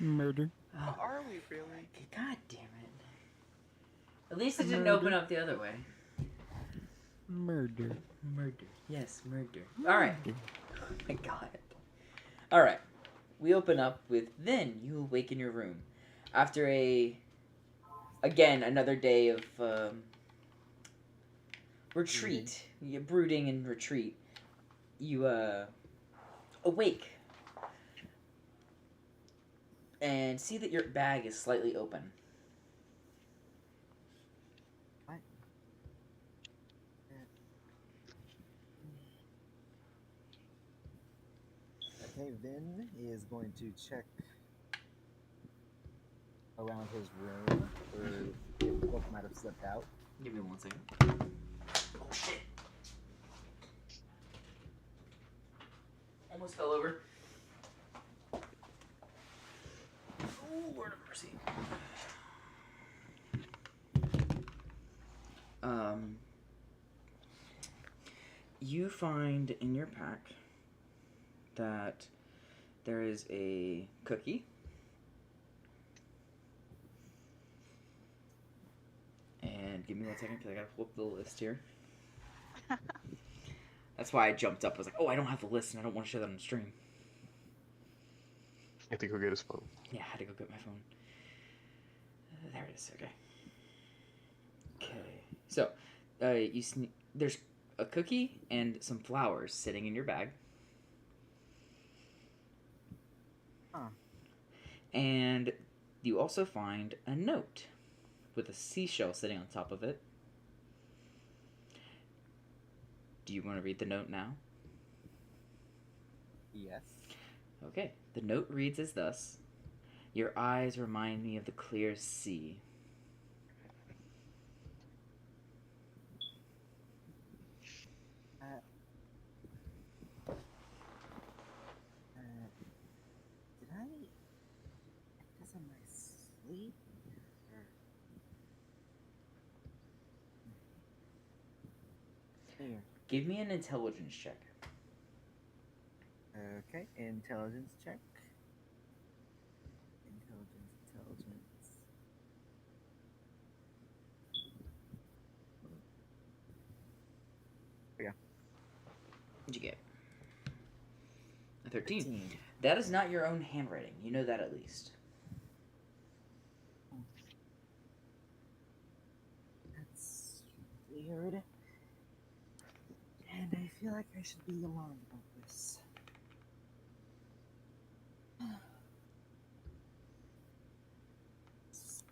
Murder. Oh, Are we really? God damn it. At least it didn't Murder. open up the other way. Murder. Murder. Yes, murder. Alright. Oh my god. Alright. We open up with then you awake in your room. After again, another day of retreat. Brooding and retreat. You awake. And see that your bag is slightly open. What? Okay, Vin is going to check around his room for if the book might have slipped out. Give me 1 second. Oh shit. Almost fell over. Oh, Lord of mercy. You find in your pack that there is a cookie. And give me 1 second because I gotta pull up the list here. That's why I jumped up. I was like, oh, I don't have the list and I don't want to show that on the stream. I think he'll get his phone. Yeah, I had to go get my phone. There it is. Okay. Okay. So, there's a cookie and some flowers sitting in your bag. Huh. And you also find a note with a seashell sitting on top of it. Do you want to read the note now? Yes. Okay. The note reads as thus. Your eyes remind me of the clear sea. Did I get this in my sleep? Here. Give me an intelligence check. Okay, intelligence check. Intelligence. Yeah. What'd you get? A 13. That is not your own handwriting. You know that at least. That's weird. And I feel like I should be alarmed about this. It's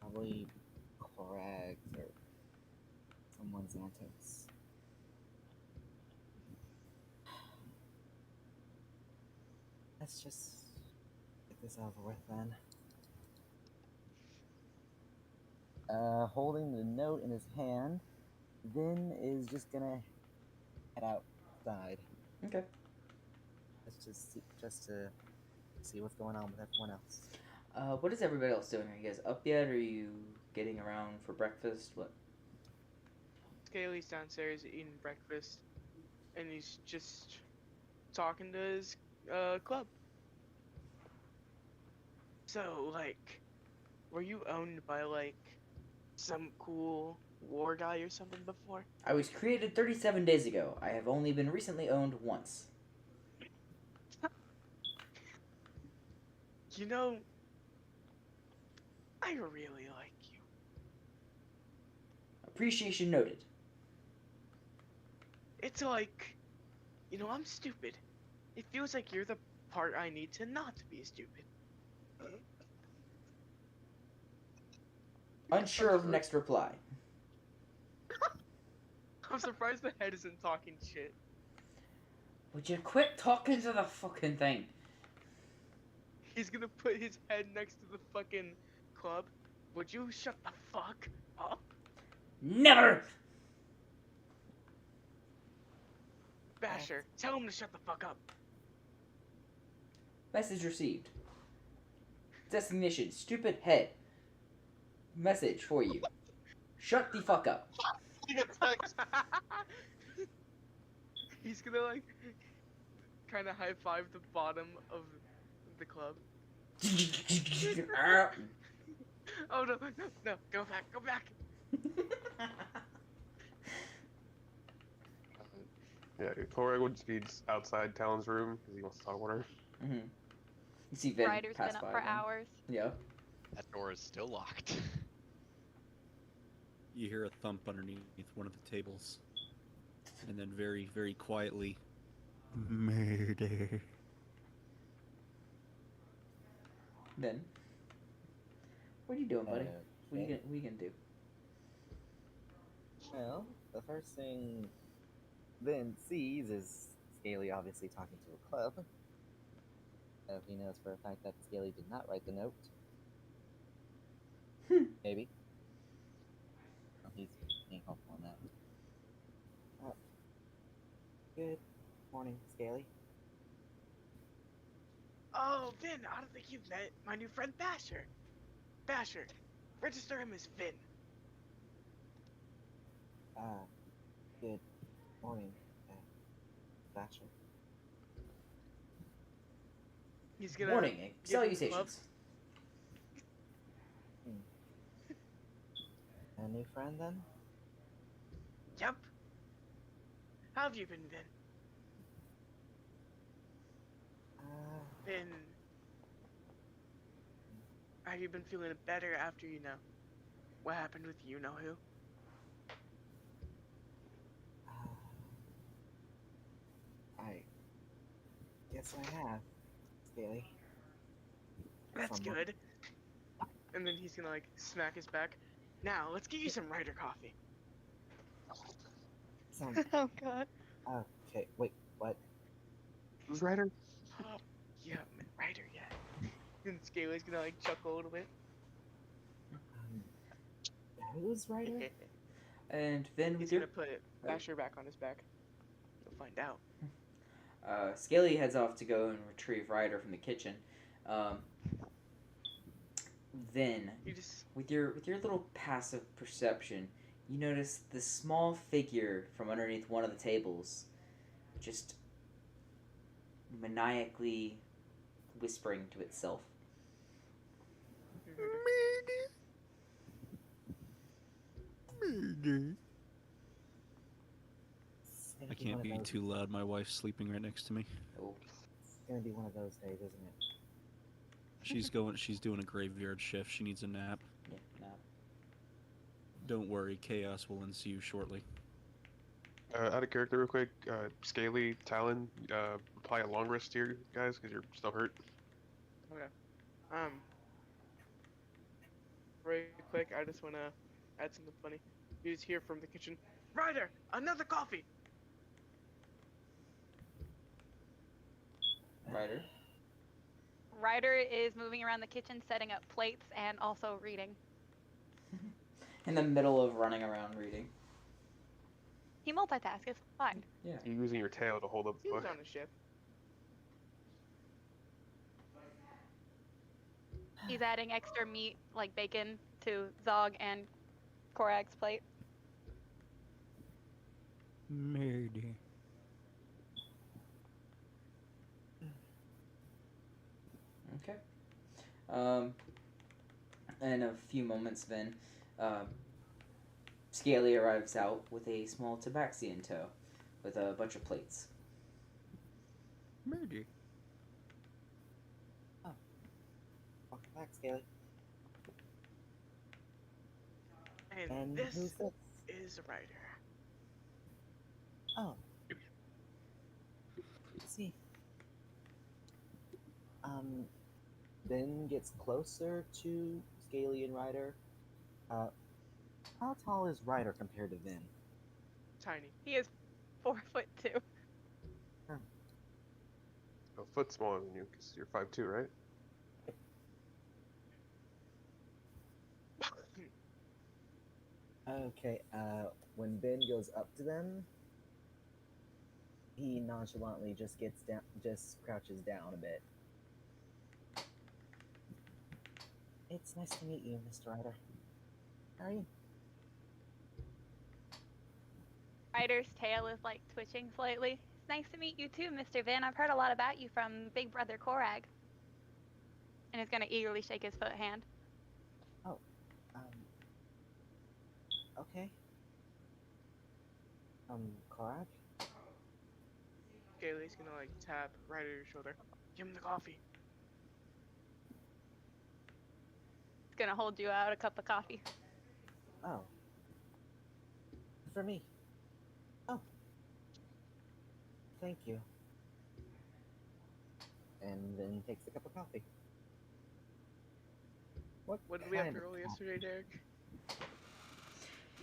probably Crags or someone's antics. Let's just get this over with then. Holding the note in his hand, Vin is just gonna head outside. Okay. Let's just to see what's going on with everyone else. What is everybody else doing? Are you guys up yet? Are you getting around for breakfast? What? Scaly's downstairs eating breakfast, and he's just talking to his club. So, like, were you owned by, like, some cool war guy or something before? I was created 37 days ago. I have only been recently owned once. You know, I really like you. Appreciation noted. It's like, you know, I'm stupid. It feels like you're the part I need to not be stupid. Unsure of next reply. I'm surprised the head isn't talking shit. Would you quit talking to the fucking thing? He's gonna put his head next to the fucking club. Would you shut the fuck up? Never! Basher, tell him to shut the fuck up. Message received. Destination, stupid head. Message for you. Shut the fuck up. He's gonna like kind of high five the bottom of the club. Oh no, no, no! Go back, go back! Yeah, Torag would be outside Talon's room because he wants to talk with her. You see Vin Ryder's pass been up by for again. hours. Yeah. That door is still locked. You hear a thump underneath one of the tables. And then very, very quietly, murder. Vin, what are you doing, buddy? What are Okay. you gonna do? Well, the first thing Vin sees is Scaly obviously talking to a club. So he knows for a fact that Scaly did not write the note. Maybe. Well, he's being hopeful on that. Good morning, Scaly. Oh, Vin, I don't think you've met my new friend Basher. Basher, register him as Vin. Good morning, Thatcher. He's gonna Morning. give him Salutations. A new friend then? Yep. How have you been, Vin? Been... Have you been feeling better after you know what happened with you know who? I guess I have, Scaly. That's Somewhat. good. And then he's gonna like smack his back. Now let's get you some Ryder coffee. Oh god. Okay, wait, what? Who's Ryder? Oh, you haven't met Ryder yet. And Scaly's gonna like chuckle a little bit. Who's Ryder? And Vin, He's with your gonna put Basher back on his back. You'll find out. Scaly heads off to go and retrieve Ryder from the kitchen. Then, You just with your little passive perception, you notice the small figure from underneath one of the tables, just maniacally whispering to itself. Murder. It's gonna I can't one be of those, too loud. My wife's sleeping right next to me. Oh, It's gonna be one of those days, isn't it? She's doing a graveyard shift. She needs a nap. yeah, no. Don't worry, chaos will ensue shortly. Out of character, real quick. Scaly, Talon, apply a long rest here, guys, because you're still hurt. okay. Very quick, I just wanna add something funny. You just hear from the kitchen, Ryder, another coffee. Ryder. Ryder is moving around the kitchen, setting up plates, and also reading. In the middle of running around reading. He multitasks, it's fine. Yeah. You're using your tail to hold up the He was book. on a ship. He's adding extra meat, like bacon, to Zog and Korag's plate. Murder. Okay. In a few moments, then, Scaly arrives out with a small tabaxi in tow, with a bunch of plates. Murder. Welcome back, Scaly. And who's this this? is Ryder. Oh. See. Ben gets closer to Scaly and Ryder. How tall is Ryder compared to Vin? Tiny. He is 4'2". A foot smaller than you, because you're 5'2", right? Okay, when Ben goes up to them, he nonchalantly just gets down, just crouches down a bit. It's nice to meet you, Mr. Ryder. How are you? Ryder's tail is like twitching slightly. It's nice to meet you too, Mr. Vin. I've heard a lot about you from Big Brother Korag. and is gonna eagerly shake his foot hand. Um. Okay. Korag? Gailey's gonna like tap right at your shoulder. Give him the coffee. He's gonna hold you out a cup of coffee. Oh. For me. Oh. Thank you. And then takes a cup of coffee. What did we have kind to of roll coffee? yesterday,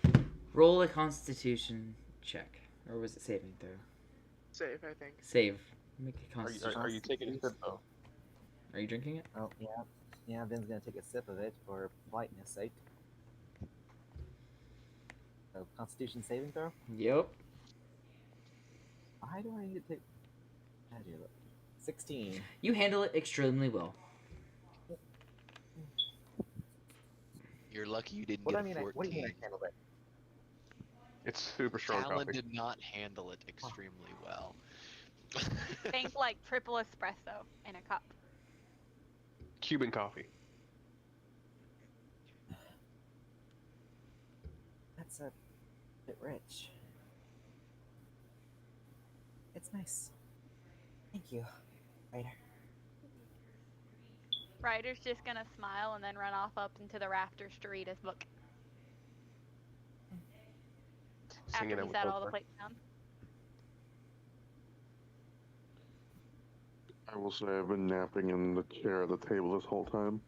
Derek? Roll a Constitution check, or was it saving throw? Safe, I think. Save. Make a Are you, Constitution. are you taking a sip though? Are you drinking it? Oh, yeah. Yeah, Ben's gonna take a sip of it for politeness sake. So, Constitution saving throw? Yep. Why do I need to take... How do you look? 16. You handle it extremely well. You're lucky you didn't What, get I mean, a 14. what do you mean I handled it? It's super strong Talon coffee. did not handle it extremely well. Think like triple espresso in a cup. Cuban coffee. That's a bit rich. It's nice. Thank you. Later. Ryder's just gonna smile and then run off up into the rafters to read his book Singing after it he with set all the Oprah. plates down. I will say I've been napping in the chair at the table this whole time.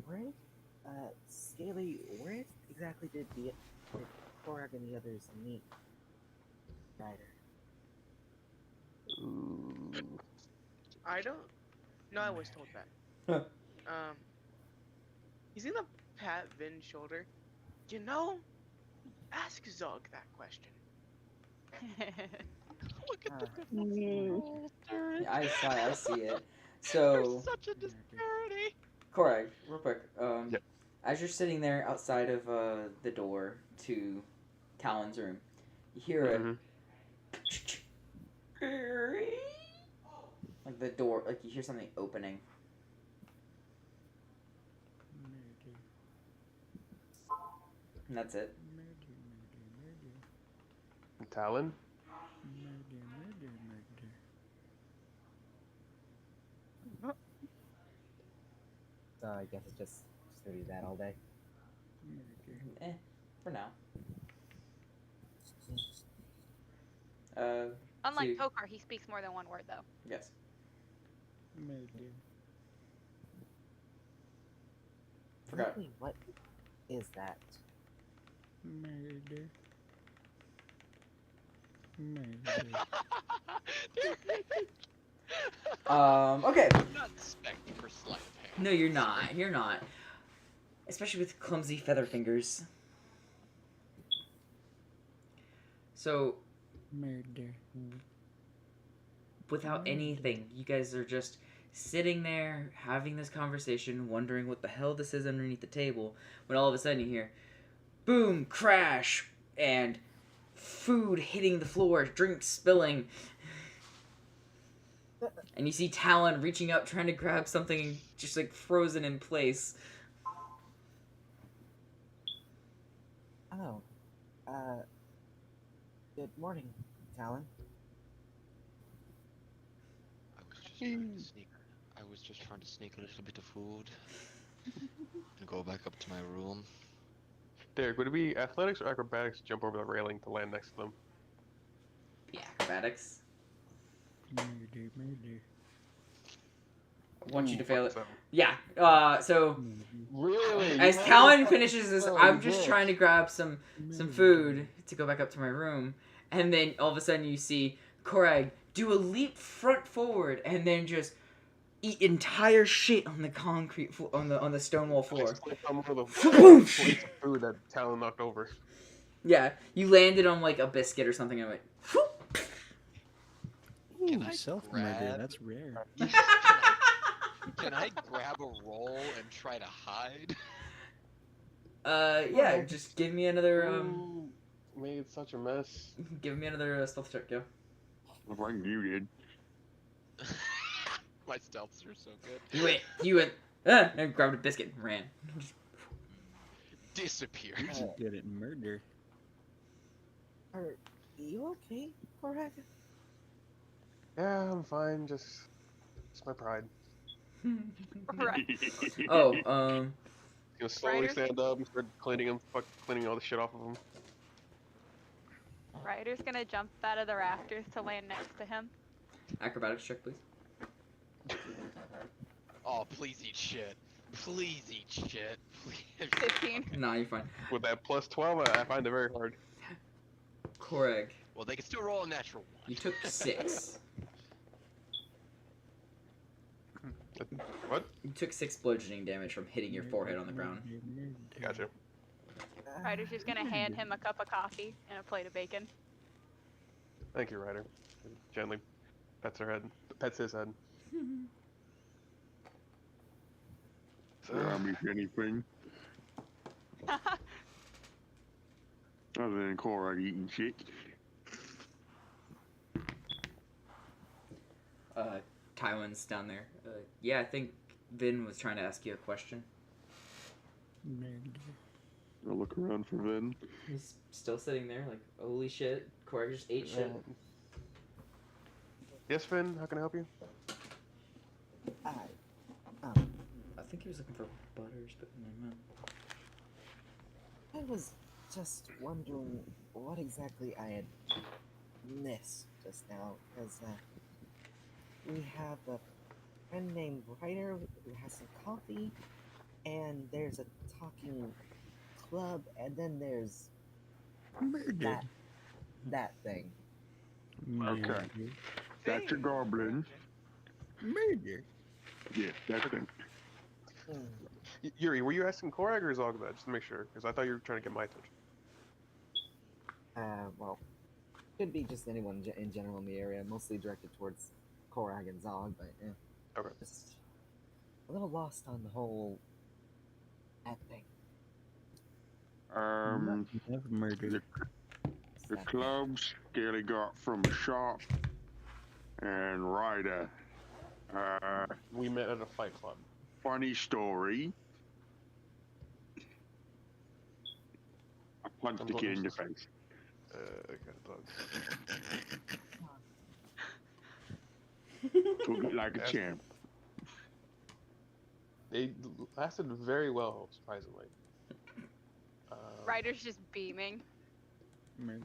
Where, Scaly, where exactly did Korag and the others meet Ryder? Ooh. I don't. No, I was told that. Huh. He's gonna pat Vin's shoulder. You know, ask Zog that question. Look at the Uh, difference. Yeah, I see it. There's So, such a disparity. Korag, real quick. Yep. As you're sitting there outside of the door to Talon's room, you hear a Mhm. like the door, like you hear something opening. And that's it. Talon? So I guess it's just gonna be that all day. For now. Unlike See- Tokar, he speaks more than one word though. Yes. Forgot. Exactly what is that? Murder. Okay. I'm not expecting for sleight of hand. No, you're not. You're not. Especially with clumsy feather fingers. So, Murder. without anything, you guys are just sitting there having this conversation, wondering what the hell this is underneath the table, when all of a sudden you hear boom, crash, and food hitting the floor, drinks spilling. And you see Talon reaching up, trying to grab something, just like frozen in place. Oh. Good morning, Talon. I was just trying to sneak a little bit of food and go back up to my room. Derek, would it be athletics or acrobatics to jump over the railing to land next to them? Yeah, acrobatics. Murder. I want you to fail it. So, Yeah, so Really? as Talon finishes this, Oh, I'm just yes. trying to grab some food to go back up to my room, and then all of a sudden you see Korag do a leap front forward and then just eat entire shit on the concrete on the stone wall floor. just click on one of the Whoosh! plates of food that Talon knocked over. Yeah, you landed on like a biscuit or something and went. Whoop. Can Ooh, I self-murder. grab- That's rare. Can I grab a roll and try to hide? Yeah, just give me another Ooh, made such a mess. stealth check, yo. Like you did. My stealths are so good. You went, and grabbed a biscuit and ran. Disappeared. You're good at murder. Are you okay, Korak? Yeah, I'm fine. Just it's my pride. Right. Oh, Gonna slowly Ryder's- stand up and start cleaning all the shit off of him. Ryder's gonna jump out of the rafters to land next to him. acrobatics check, please. Oh, please eat shit. Please eat shit. Please. 15. Okay. Nah, you're fine. With that plus 12, I find it very hard. Koreg, Well, they can still roll a natural one. you took 6. What? You took 6 bludgeoning damage from hitting your forehead on the ground. Gotcha. Ryder's just gonna hand him a cup of coffee and a plate of bacon. Thank you, Ryder. Gently pets her head. Pets his head. If anything, other than Korak eating shit. Tywin's down there. Yeah, I think Vin was trying to ask you a question. I'll look around for Vin. He's still sitting there, like, holy shit, Koreg just ate shit. Yes, Finn. How can I help you? I, I think he was looking for butters, but never mind. I was just wondering what exactly I had missed just now, because we have a friend named Ryder who has some coffee, and there's a talking club, and then there's Murder. that thing. Okay. That's a goblin. Murder. Yeah, that's it. Yuri, were you asking Korag or Zog that? Just to make sure, because I thought you were trying to get my attention. Well, could be just anyone in general in the area, mostly directed towards Korag and Zog, but Okay. just a little lost on the whole that thing. Never murder. The clubs Scaly got from a shop, and Ryder. We met at a fight club. Funny story. I punched the kid in the face. Took it like a Yes. champ. They lasted very well, surprisingly. Ryder's just beaming. Murder.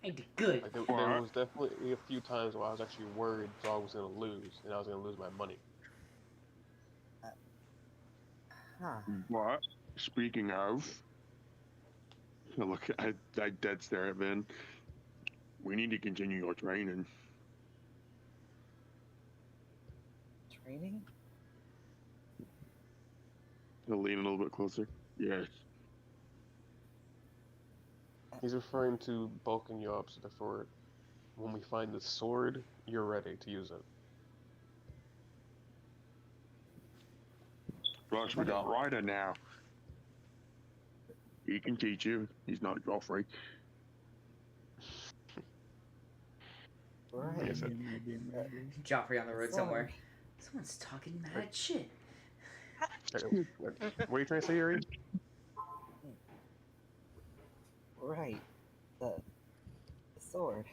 I did good. Like there was definitely a few times where I was actually worried Zog was gonna lose, and I was gonna lose my money. Huh. But speaking of, look, I dead stare at Vin. We need to continue your training. Training? He'll lean a little bit closer. Yes. He's referring to bulking you up so that for when we find the sword, you're ready to use it. Plus, we got Ryder now. He can teach you. He's not Joffrey. Right. Yes, Joffrey on the road So- somewhere. Someone's talking mad shit. What are you trying to say, Yuri? Right. The sword.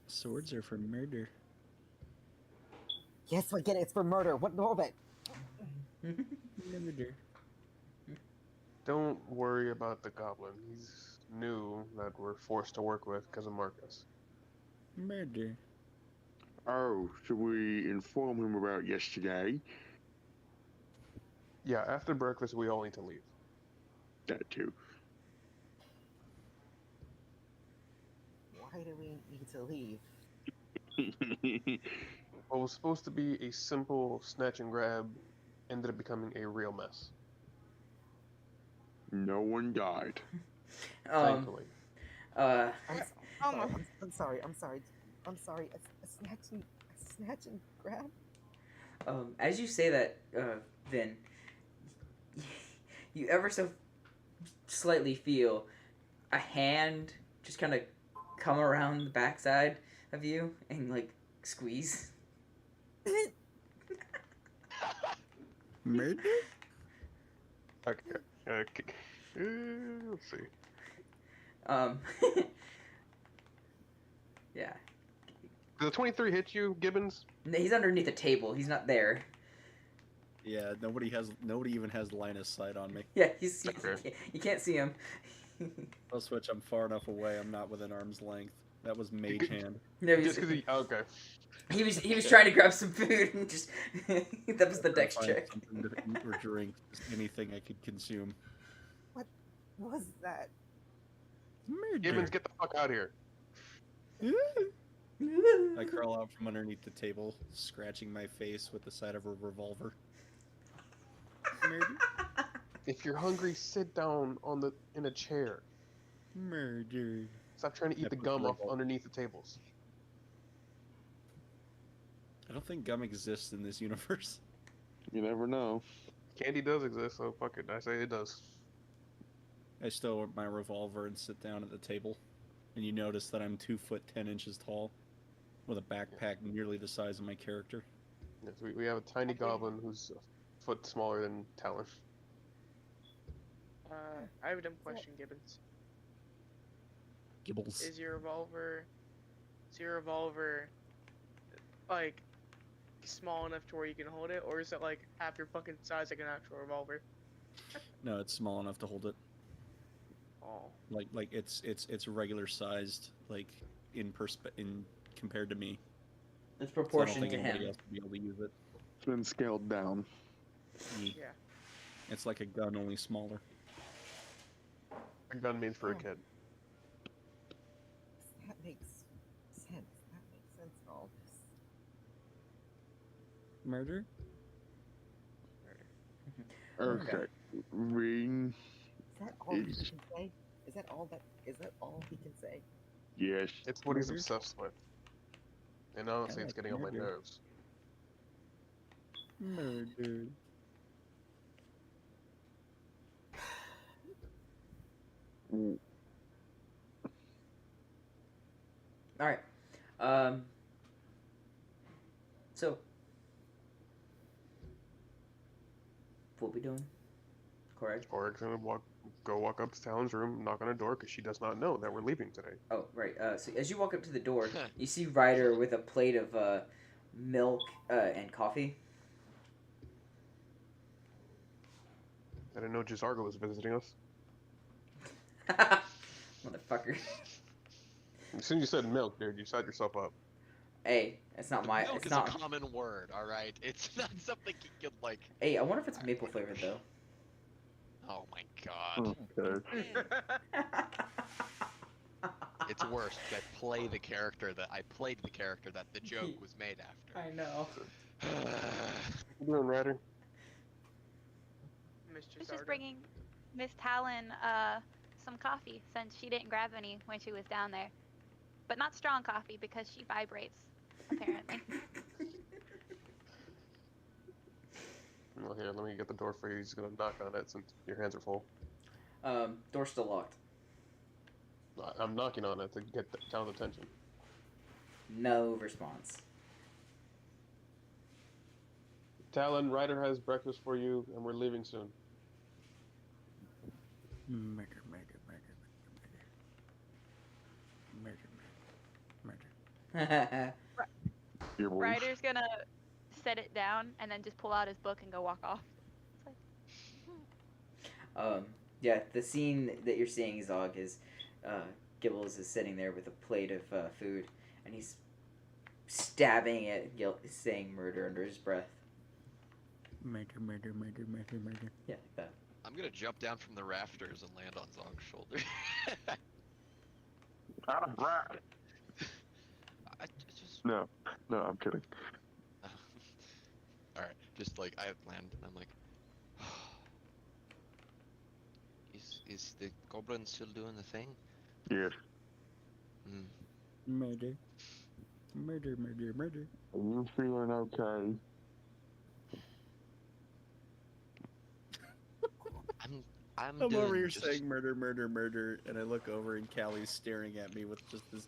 Swords are for murder. Yes, I get it. It's for murder. What more of it? Murder. Don't worry about the goblin. He's new that we're forced to work with because of Marcus. Murder. Oh, should we inform him about yesterday? Yeah, after breakfast, we all need to leave. That too. Why do we need to leave? What was supposed to be a simple snatch and grab ended up becoming a real mess. No one died. Thankfully. I'm, Oh sorry, my- I'm sorry. I'm sorry. A snatch and grab. As you say that, Vin, you ever so slightly feel a hand just kind of come around the backside of you and like squeeze. Murder? Okay. Let's see. Um, yeah. Does the 23 hit you, Gibbons? He's underneath the table. He's not there. Yeah, nobody even has line of sight on me. Yeah, Okay. you can't see him. I'll switch. I'm far enough away. I'm not within arm's length. That was mage hand. No, Just because okay. he was trying to grab some food and just that was the dex Find check. something to eat or drink, just anything I could consume. What was that? Murder. Gibbons, get the fuck out of here. I crawl out from underneath the table, scratching my face with the side of a revolver. Murder. If you're hungry, sit down in a chair. Murder. Stop trying to eat I the put gum the off revolver- underneath the tables. I don't think gum exists in this universe. You never know. Candy does exist, so fuck it. I say it does. I stow my revolver and sit down at the table, and you notice that I'm 2 foot 10 inches tall, with a backpack nearly the size of my character. Yes, we have a tiny goblin who's a foot smaller than Talon. I have a dumb question, Gibbons. Gibbles. Is your revolver like small enough to where you can hold it, or is it like half your fucking size like an actual revolver? No, it's small enough to hold it. Oh. Like it's regular sized, like in compared to me. It's So I don't proportionate think to anybody him. else would be able to use it. It's been scaled down. Yeah. It's like a gun, only smaller. A gun made for a Oh. kid. That makes sense. That makes sense in all this. Murder? Okay. Ring. Is that all he Is- can say? Is that all he can say? Yes. It's what he's Murder? obsessed with. And honestly, it's like getting on my murder. nerves. Murder. Mm, All right. So, what we doing? Correct. Oric's gonna go walk up to Talon's room, knock on her door, because she does not know that we're leaving today. Oh, right. So as you walk up to the door, you see Ryder with a plate of milk and coffee. I didn't know Jizargo was visiting us. Motherfucker. As soon as you said milk, dude, you set yourself up. Hey, it's not my. Milk It's is not. a common word, alright? It's not something you can, like... Hey, I wonder if it's maple flavored though. Oh my god. Okay. It's worse, 'cause I played the character that the joke was made after. I know. What you doing, Ryder? Mr. I was just Sardo. bringing Miss Talon some coffee since she didn't grab any when she was down there. But not strong coffee because she vibrates, apparently. Well, here, let me get the door for you. He's gonna knock on it since your hands are full. Door's still locked. I'm knocking on it to get Talon's attention. No response. Talon, Ryder has breakfast for you, and we're leaving soon. Murder, murder, murder, murder, murder, murder, murder. Your wolf. Ryder's gonna set it down and then just pull out his book and go walk off. It's like, Yeah, the scene that you're seeing, Zog, is Gibbles is sitting there with a plate of food, and he's stabbing it, saying murder under his breath. Murder, murder, murder, murder, murder. Yeah, like that. I'm gonna jump down from the rafters and land on Zog's shoulder. Ah, right. I just... No, I'm kidding. Alright, just like, I land, and I'm like... Is the goblin still doing the thing? Yes. Hmm. Murder. Murder, murder, murder. Are you feeling okay? I'm I'm doing over here just... saying murder, murder, murder, and I look over and Callie's staring at me with just this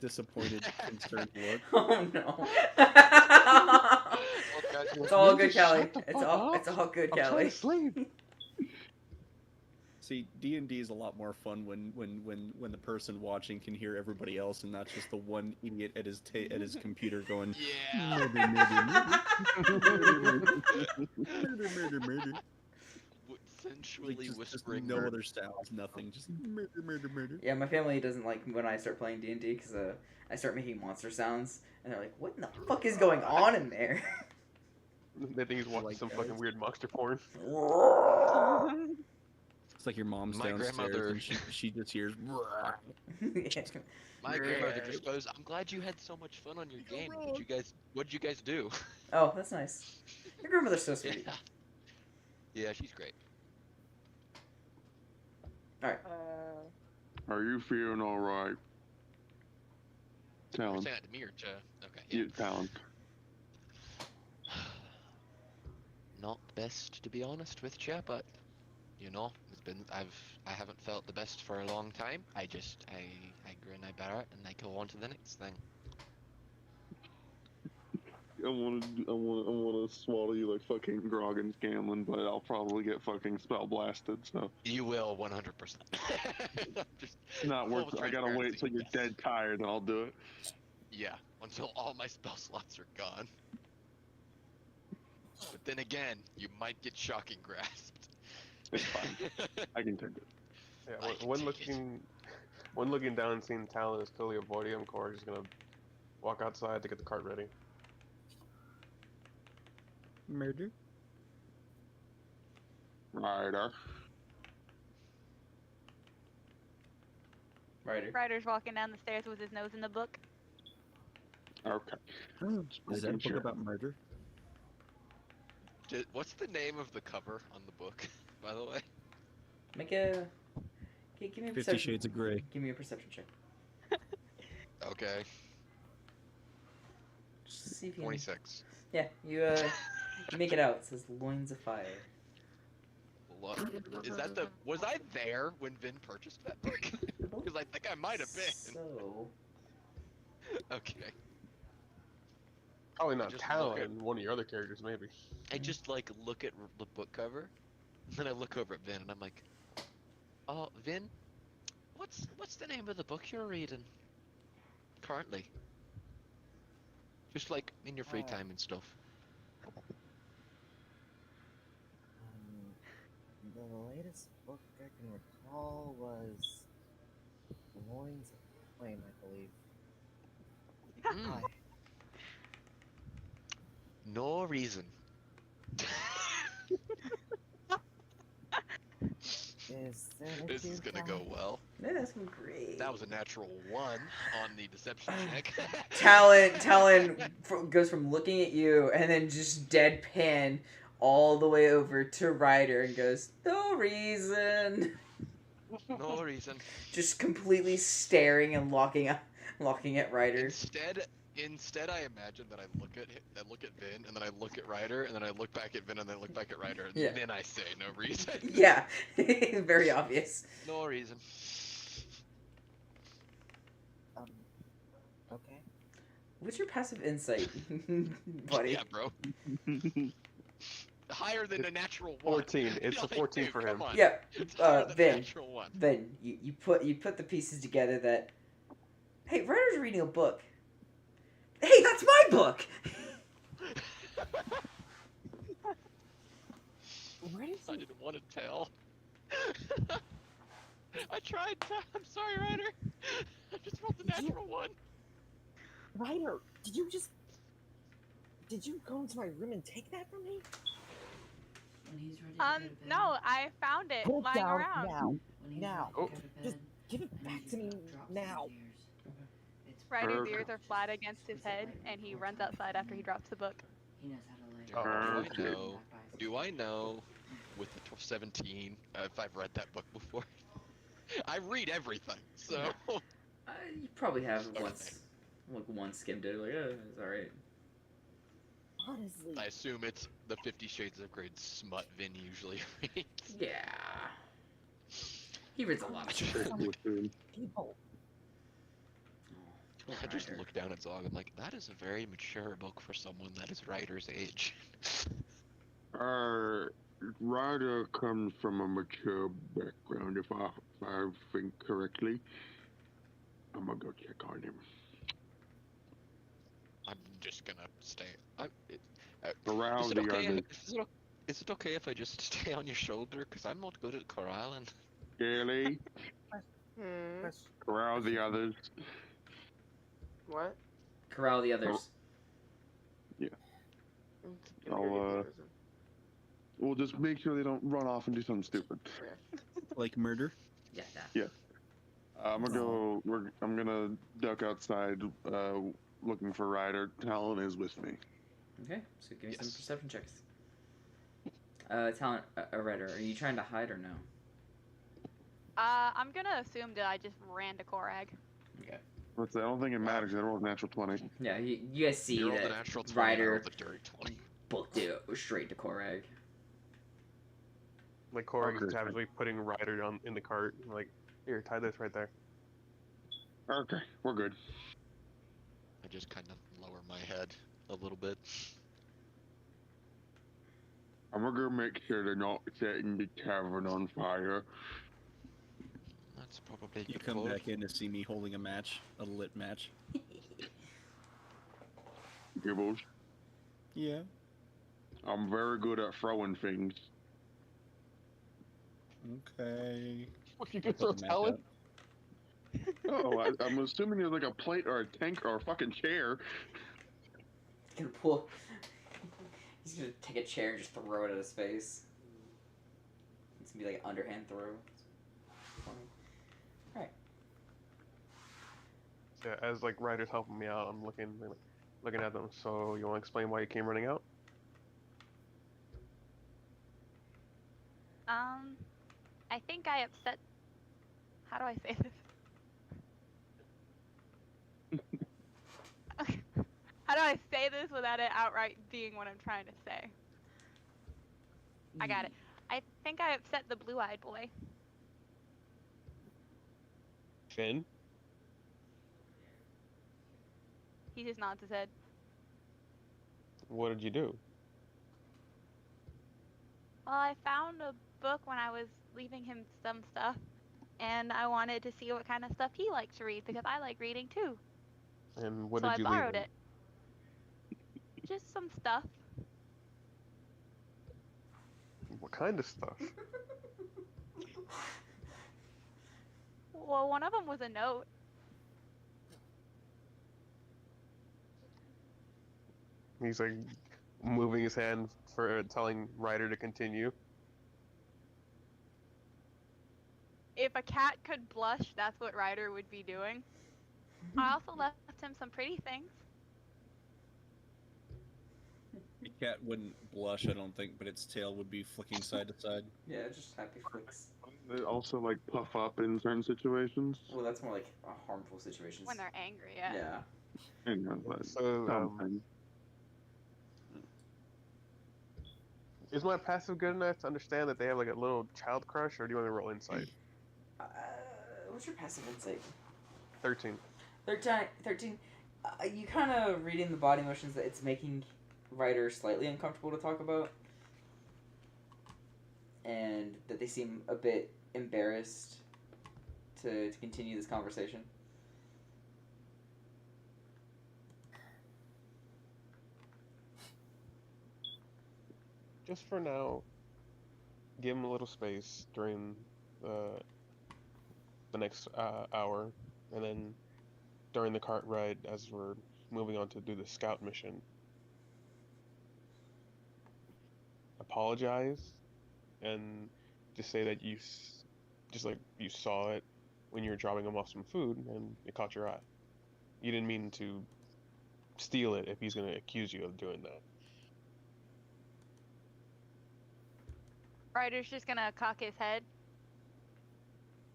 disappointed, concerned look. Oh no. It's all good, Just Callie. shut the It's fuck all up. it's all good, I'm trying Callie. to sleep. See, D&D is a lot more fun when the person watching can hear everybody else and not just the one idiot at his computer going Yeah. murder. Sensually Like, just whispering no murder. other sounds, nothing, just murder. Yeah, my family doesn't like when I start playing D&D because I start making monster sounds, and they're like, "What in the fuck is going on in there?" They think he's watching Like some that. fucking weird monster porn. It's like your mom's My downstairs grandmother- and she just hears. Yeah. My grandmother just goes, "I'm glad you had so much fun on your game. What'd you guys do?" Oh, that's nice. Your grandmother's so sweet. Yeah. Yeah, she's great. Are you feeling all right? You're Talon. saying that to me or to? Okay. Yeah. You, Talon. Not the best, to be honest with you, but you know, I haven't felt the best for a long time. I grin, I bear it, and I go on to the next thing. I wanna swallow you like fucking Grog and Scanlan, but I'll probably get fucking spell blasted. So You will 100%. Just not worth. full I gotta wait till transparency, you're yes. dead tired, and I'll do it. Yeah, until all my spell slots are gone. But then again, you might get shocking grasped. It's fine. I can take it. Yeah, I can when take it. looking down and seeing Talon is clearly avoiding him, Corey's just gonna walk outside to get the cart ready. Murder. Ryder. Ryder. Ryder's walking down the stairs with his nose in the book. Okay. Is that a book Sure. about murder? What's the name of the cover on the book, by the way? Make a. Give me a 50 perception. Shades of Grey. Give me a perception check. Okay, Just see if you. 26. Yeah, you make it out. It says loins of fire. Is that the? Was I there when Vin purchased that book? Because I think I might have been. So. Okay. Probably not just Talon, look at- one of your other characters, maybe. I just like look at the book cover, and then I look over at Vin, and I'm like, "Oh, Vin, what's the name of the book you're reading currently? Just like in your free time and stuff." The latest book I can recall was Loins of Flame, I believe. Mm, no reason. Is that This is gonna go well. Yeah, that's great. That was a natural 1 on the deception check. Talon goes from looking at you and then just deadpan all the way over to Ryder and goes, "No reason." No reason. Just completely staring and looking at Ryder. Instead, I imagine that I look at Vin, and then I look at Ryder, and then I look back at Vin, and then I look back at Ryder, and Yeah. then I say no reason. Yeah, very obvious. No reason. Okay. What's your passive insight, buddy? Yeah, bro. Higher than a natural 1. 14. It's a 14 for him. Come on. Yeah, It's higher than a Vin. natural 1. Then you put the pieces together that, hey, Ryder's reading a book. Hey, that's my book. I didn't want to tell. I tried to. I'm sorry, Ryder. I just rolled the natural 1. Ryder, did you go into my room and take that from me? When he's ready to go to bed. No, I found it Put it lying down around. now. When he's Now. ready to go to Just bed, give it when back he's to me drops his now. ears. It's Ryder's Okay. ears are flat against his head, and he runs outside after he drops the book. He knows how to like. Do I know with the 17 if I've read that book before? I read everything, so. You probably have once skimmed it. Like, oh, it's all right. Honestly. I assume it's the 50 Shades of Grey smut Vin usually reads. Yeah. He reads a lot of shit. People. I just Ryder. look down at Zog. I'm like, that is a very mature book for someone that is Ryder's age. Ryder comes from a mature background, if I think correctly. I'm gonna go check on him. I'm just gonna stay. Corral Is it the okay? others. Is it okay if I just stay on your shoulder? Cause I'm not good at corralling. Gaily, Hmm. corral the others. What? Corral the others. I'll, We'll just make sure they don't run off and do something stupid. Like murder? Yeah, that. Yeah. I'm gonna duck outside, looking for Ryder. Talon is with me. Okay, so give me some Yes. perception checks. Talent, Ryder, are you trying to hide or no? I'm gonna assume that I just ran to Korag. Okay. Let's say, I don't think it matters. I rolled a natural 20. Yeah, you guys see You rolled that the natural 20, I Ryder rolled the dirty 20. booked it straight to Korag. Like Korg is Okay. casually putting Ryder on in the cart. Like, here, tie this right there. Okay, we're good. I just kind of lower my head a little bit. I'm gonna go make sure they're not setting the tavern on fire. That's probably a You good come call. back in to see me holding a match, a lit match. Gibbles. Yeah. I'm very good at throwing things. Okay. What you I'll gonna throw put the match Talon? out. Oh, I'm assuming there's like a plate or a tank or a fucking chair. He's gonna pull. He's gonna take a chair and just throw it at his face. It's gonna be like an underhand throw. Alright. Yeah, as like Ryder's helping me out, I'm looking at them. So you want to explain why you came running out? I think I upset. How do I say this? How do I say this without it outright being what I'm trying to say? I got it. I think I upset the blue-eyed boy. Finn? He just nods his head. What did you do? Well, I found a book when I was leaving him some stuff, and I wanted to see what kind of stuff he liked to read because I like reading too. And what So did I you borrowed leave it. Just some stuff. him? What kind of stuff? Well, one of them was a note. He's like moving his hand for telling Ryder to continue. If a cat could blush, that's what Ryder would be doing. I also left him some pretty things. The cat wouldn't blush, I don't think, but its tail would be flicking side to side. Yeah, just happy flicks. They also like puff up in certain situations. Well, that's more like harmful situations. When they're angry, yeah. Yeah. You know, but So, sometimes. is my passive good enough to understand that they have like a little child crush, or do you want to roll insight? What's your passive insight? 13. 13. You kind of reading the body motions that it's making Ryder slightly uncomfortable to talk about, and that they seem a bit embarrassed to continue this conversation. Just for now, give him a little space during the next hour, and then during the cart ride, as we're moving on to do the scout mission, apologize and just say that you saw it when you were dropping him off some food and it caught your eye. You didn't mean to steal it if he's going to accuse you of doing that. Ryder's just gonna cock his head.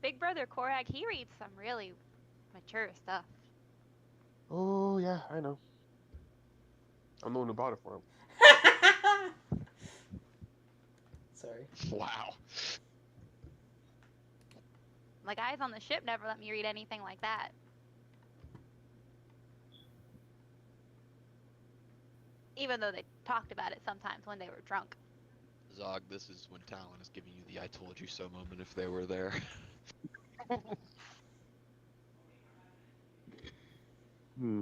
Big brother Korag, he reads some really mature stuff. Oh, yeah, I know. I'm the one who bought it for him. Sorry. Wow. The guys on the ship never let me read anything like that. even though they talked about it sometimes when they were drunk. Zog, this is when Talon is giving you the "I told you so" moment if they were there. Hmm.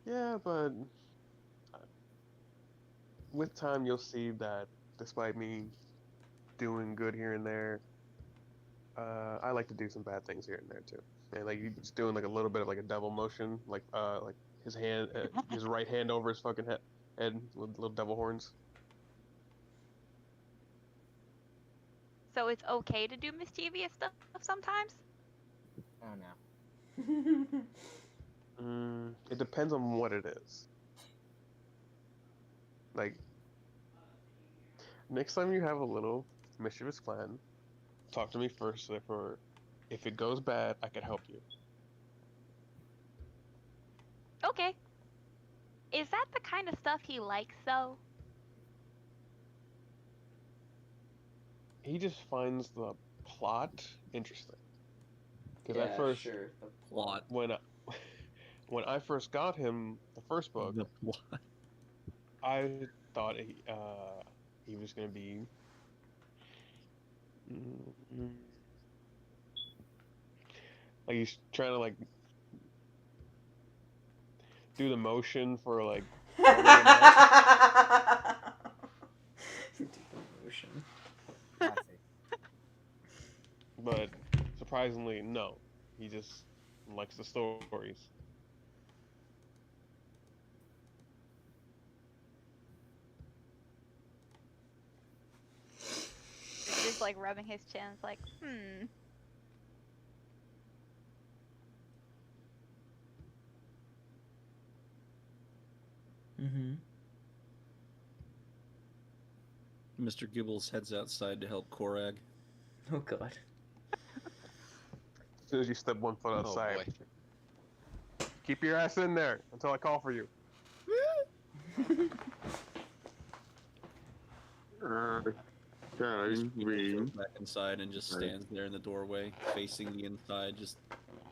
Yeah, but with time you'll see that despite me doing good here and there, I like to do some bad things here and there too. And like he's doing like a little bit of like a devil motion, like his hand, his right hand over his fucking head with little devil horns. So it's okay to do mischievous stuff sometimes? Oh no. It depends on what it is. Like next time you have a little mischievous plan, talk to me first. If it goes bad, I can help you. Okay. Is that the kind of stuff he likes, though? He just finds the plot interesting. Because yeah, at first, sure. The Plot. when I, when I first got him the first book, The plot. I thought he was gonna be like he's trying to like do the motion for like calling him out. Do the motion. Classic. But surprisingly, no. He just likes the stories. He's just like rubbing his chin, it's like, Mm-hmm. Mr. Gibbles heads outside to help Korag. Oh god. As soon as you step one foot Oh outside, boy. keep your ass in there until I call for you. Darling, Goes Rean. back inside and just stands there in the doorway, facing the inside, just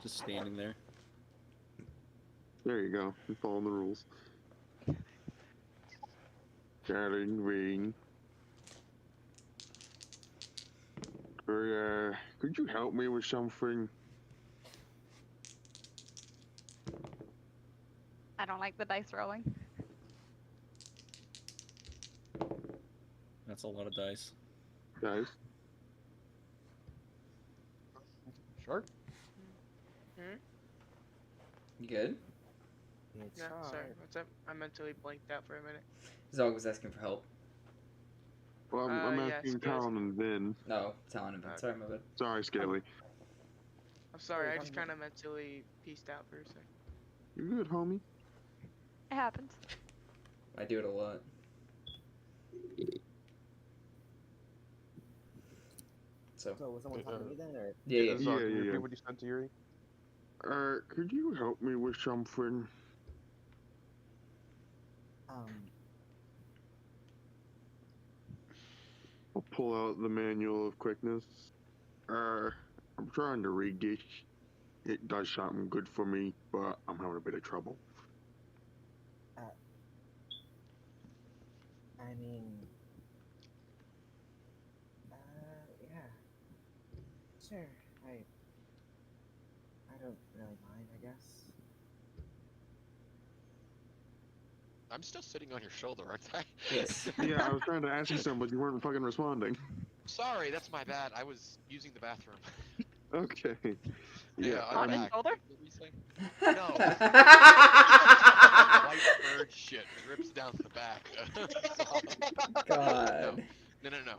standing there. There you go. You're following the rules. Darling, Rean. Could you help me with something? I don't like the dice rolling. That's a lot of dice. Guys? Sure. You good? It's No, sorry. hard. What's up? I mentally blanked out for a minute. Zog was asking for help. Well, I'm Yeah, asking Scaly. Talon and Vin. No, telling him. Sorry, my bad. Sorry, Scaly. I'm sorry. Hey, I just I'm- kind of mentally pieced out for a second. You good, homie? It happens. I do it a lot. So So was someone talking to me then, or yeah, yeah. Zog, Yeah, can you yeah, repeat yeah. what you said to Yuri? Could you help me with something? I'll pull out the manual of quickness. I'm trying to read this. It does something good for me, but I'm having a bit of trouble. I mean, yeah, sure. I don't really mind, I guess. I'm still sitting on your shoulder, aren't I? Yes. Yeah, I was trying to ask you something, but you weren't fucking responding. Sorry, that's my bad. I was using the bathroom. Okay. Yeah, I'm On his back. shoulder? What were you saying? No. White bird shit drips down the back. God. No.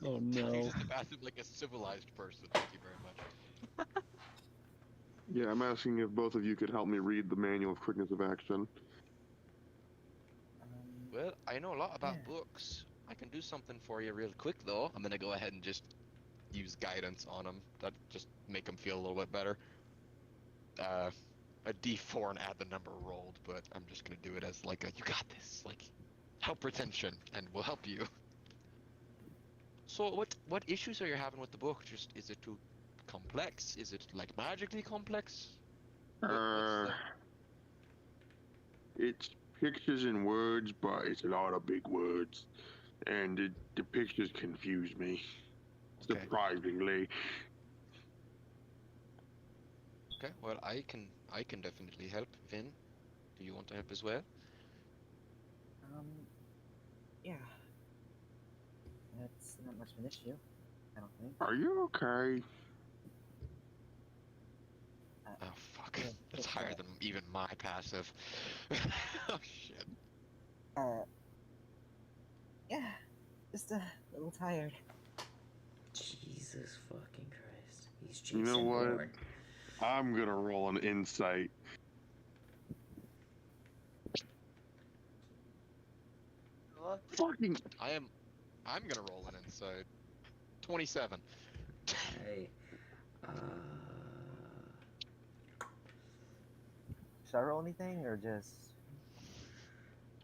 Oh Uses the bathroom like a civilized person. Thank you very much. yeah, I'm asking if both of you could help me read the manual of quickness of action. Well, I know a lot about Yeah. books. I can do something for you real quick, though. I'm gonna go ahead and just use guidance on him. That just make him feel a little bit better. A D4 and add the number rolled, but I'm just gonna do it as like a, you got this, like, help retention, and we'll help you. So what issues are you having with the book? Just, is it too complex? Is it like magically complex? What's It's pictures and words, but it's a lot of big words, and the pictures confuse me. Okay. Surprisingly. Okay. Well, I can definitely help. Vin, do you want to help as well? Yeah. That's not much of an issue, I don't think. Are you okay? Oh fuck. Yeah, That's it's, higher than even my passive. Oh shit. Yeah, just a little tired. Jesus fucking Christ. He's You know Jason what? Bourne. I'm gonna roll an insight. Fucking I'm gonna roll an insight. 27. Hey. Should I roll anything or just?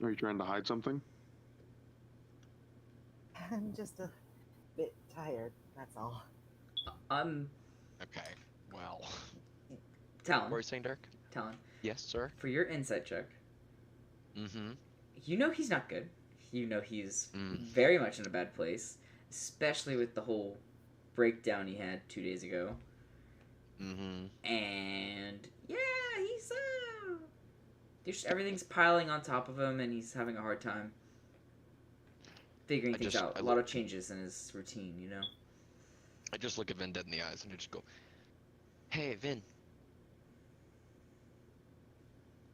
Are you trying to hide something? I'm just a bit tired. That's all. Okay. Well. Talon. What were you saying, Dirk? Talon. Yes, sir. For your insight check, Mm-hmm. you know he's not good. You know he's Mm. very much in a bad place, especially with the whole breakdown he had 2 days ago. Mm-hmm. And yeah, he's just everything's piling on top of him, and he's having a hard time figuring things out. A lot of changes in his routine, you know. I just look at Vin dead in the eyes and I just go, "Hey, Vin.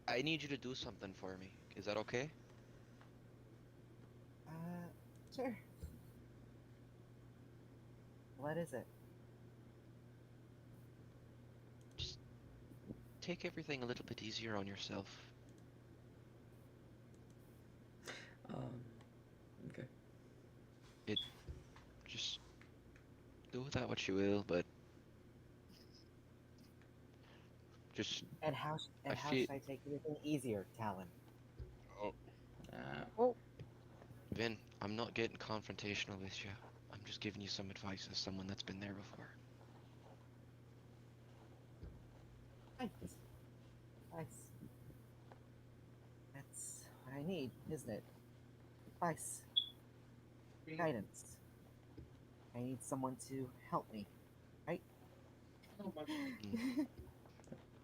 I need you to do something for me. Is that okay?" Sure. What is it? Just take everything a little bit easier on yourself. Okay. Just do with that what you will, but just And how I how feel- should I take anything easier, Talon? Vin, I'm not getting confrontational with you. I'm just giving you some advice as someone that's been there before. Nice. Nice. That's what I need, isn't it? Advice. Guidance. I need someone to help me, right?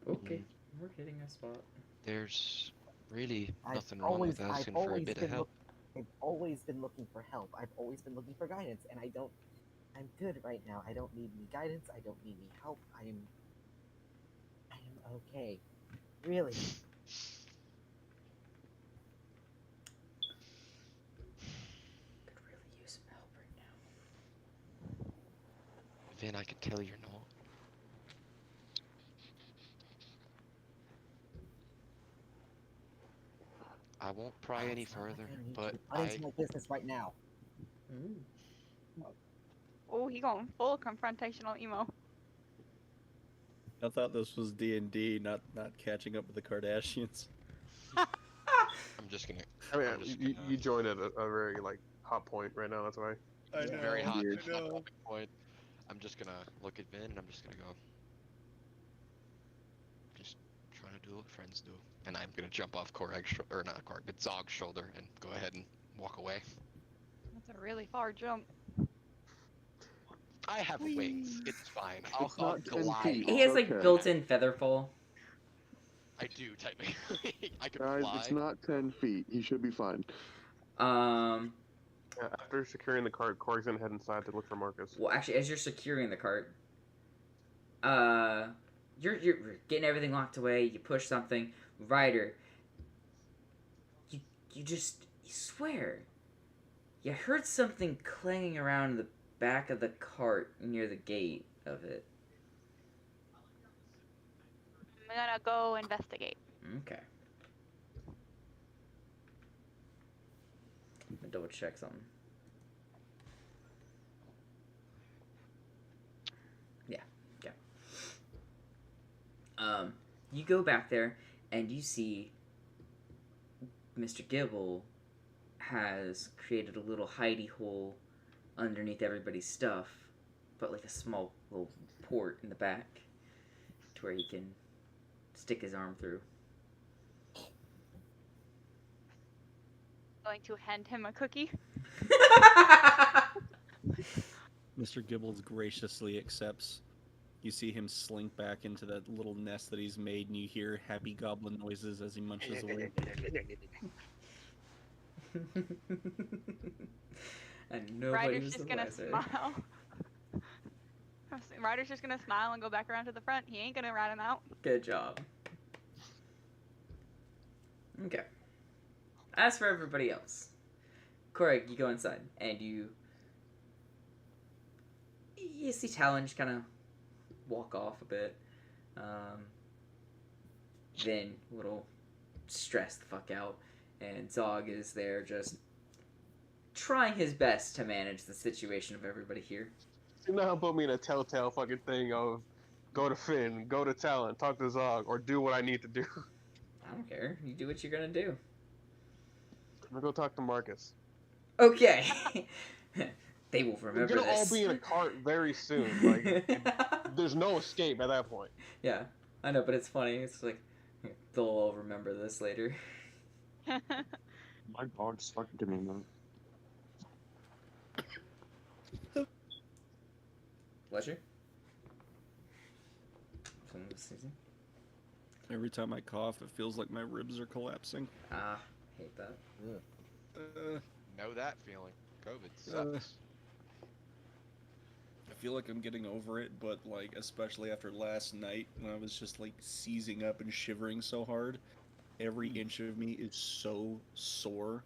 Okay, we're hitting a spot. There's really I've nothing wrong with asking for a bit of help. I've always been looking for help. I've always been looking for guidance, and I'm good right now. I don't need any guidance. I don't need any help. I am okay. Really. Could really use some help right now. Vin, I can tell you're not. I won't pry any It's not like further, I need but you to into my business right now. Oh, he going full confrontational emo. I thought this was D&D, not catching up with the Kardashians. I'm just gonna. I mean, I'm just you, gonna- you joined at a very like hot point right now. That's why. I Yeah. very hot. Weird. Hot topic point. I'm just gonna look at Vin and I'm just gonna go. Just trying to do what friends do, and I'm gonna jump off or not Korg, but Zog's shoulder and go ahead and walk away. That's a really far jump. I have wings. It's fine. I'll It's not 10 glide. feet. He has like Okay. built-in feather fall. I do technically. I can Guys, fly. it's not 10 feet. He should be fine. Yeah, after securing the cart, Corey's gonna head inside to look for Marcus. Well, actually, as you're securing the cart, you're getting everything locked away. You push something, Ryder. You swear, you heard something clanging around in the back of the cart near the gate of it. I'm gonna go investigate. Okay. I'm gonna double check something. Yeah. You go back there and you see Mr. Gibble has created a little hidey hole underneath everybody's stuff, but like a small little port in the back to where he can stick his arm through. going to hand him a cookie. Mr. Gibbles graciously accepts. You see him slink back into that little nest that he's made, and you hear happy goblin noises as he munches away. And nobody Ryder's was just the gonna wiser. smile. Ryder's just gonna smile and go back around to the front. He ain't gonna rat him out. Good job. Okay. As for everybody else, Corey, you go inside and you see Talon just kind of walk off a bit. Then a little stressed the fuck out, and Zog is there just trying his best to manage the situation of everybody here. You know how put me in a telltale fucking thing of go to Finn, go to Talon, talk to Zog, or do what I need to do. I don't care. You do what you're gonna do. I'm gonna go talk to Marcus. Okay. They will remember We're gonna this. all be in a cart very soon. Like, there's no escape at that point. Yeah, I know, but it's funny. It's like they'll all remember this later. My dog's talking to me now. Pleasure. Someone was sneezing. Every time I cough, it feels like my ribs are collapsing. Ah, hate that. Know that feeling. COVID sucks. I feel like I'm getting over it, but like especially after last night when I was just like seizing up and shivering so hard, every inch of me is so sore.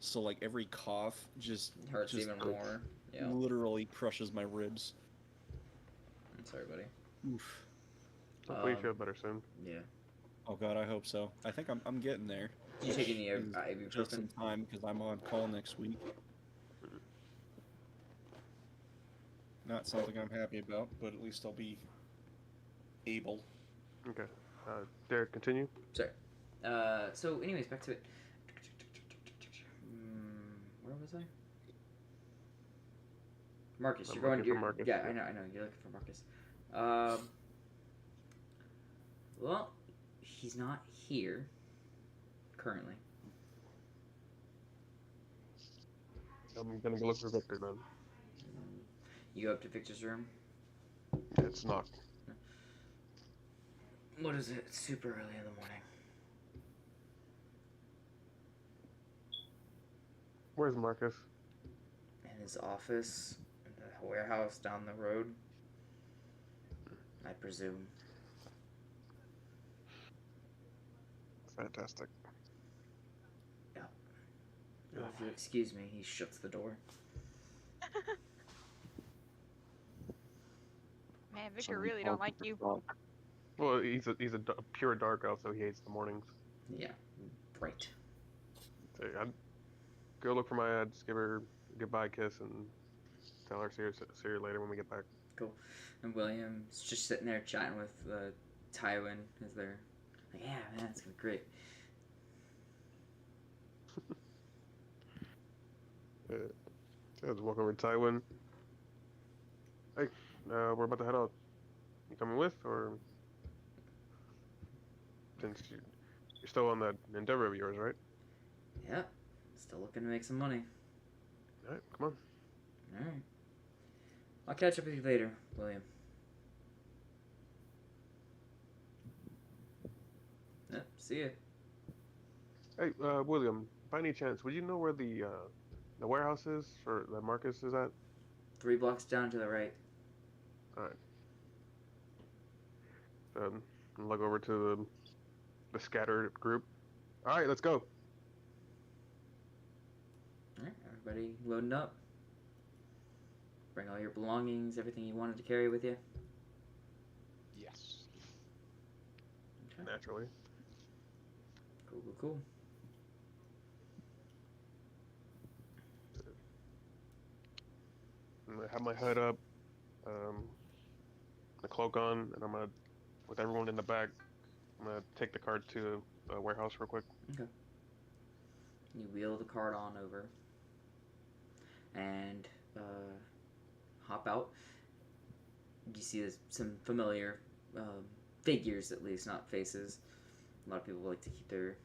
So like every cough just Hurts even more. Yeah. literally crushes my ribs. I'm sorry, buddy. Oof. Hopefully you feel better soon. Yeah. Oh god, I hope so. I think I'm getting there. Did you take any Is just in ibuprofen? time because I'm on call next week. Not something I'm happy about, but at least I'll be able. Okay. Derek, continue. Sorry. So anyways, back to it. Where was I? Marcus, I'm you're going. looking for You're, Marcus, yeah, yeah. I know. You're looking for Marcus. Well, he's not here currently. I'm gonna go look for Victor then. You go up to Victor's room. It's knocked. What is it? It's super early in the morning. Where's Marcus? In his office, in the warehouse down the road. I presume. Fantastic. Oh, if you'll excuse me, he shuts the door. Man, Victor really don't like you. Well, he's a pure dark elf, so he hates the mornings. Yeah, right. So I'd go look for my just give her a goodbye kiss and tell her see her later when we get back. Cool. And William's just sitting there chatting with Tywin as they're like, yeah, man, it's gonna be great. Yeah, just walk over to Tywin. Hey, we're about to head out. You coming with, or since you're still on that endeavor of yours, right? Yeah, still looking to make some money. All right, come on. All right. I'll catch up with you later, William. Yep, see ya. Hey, William, by any chance, would you know where the warehouse is for that Marcus is at? 3 blocks down to the right. All right. Log over to the scattered group. All right, let's go. Alright, everybody loading up. Bring all your belongings, everything you wanted to carry with you. Yes. Okay. Naturally. Cool. I'm gonna have my hood up, the cloak on, and I'm gonna, with everyone in the back, I'm gonna take the cart to the warehouse real quick. You wheel the cart on over and hop out. You see some familiar figures, at least, not faces. A lot of people like to keep their,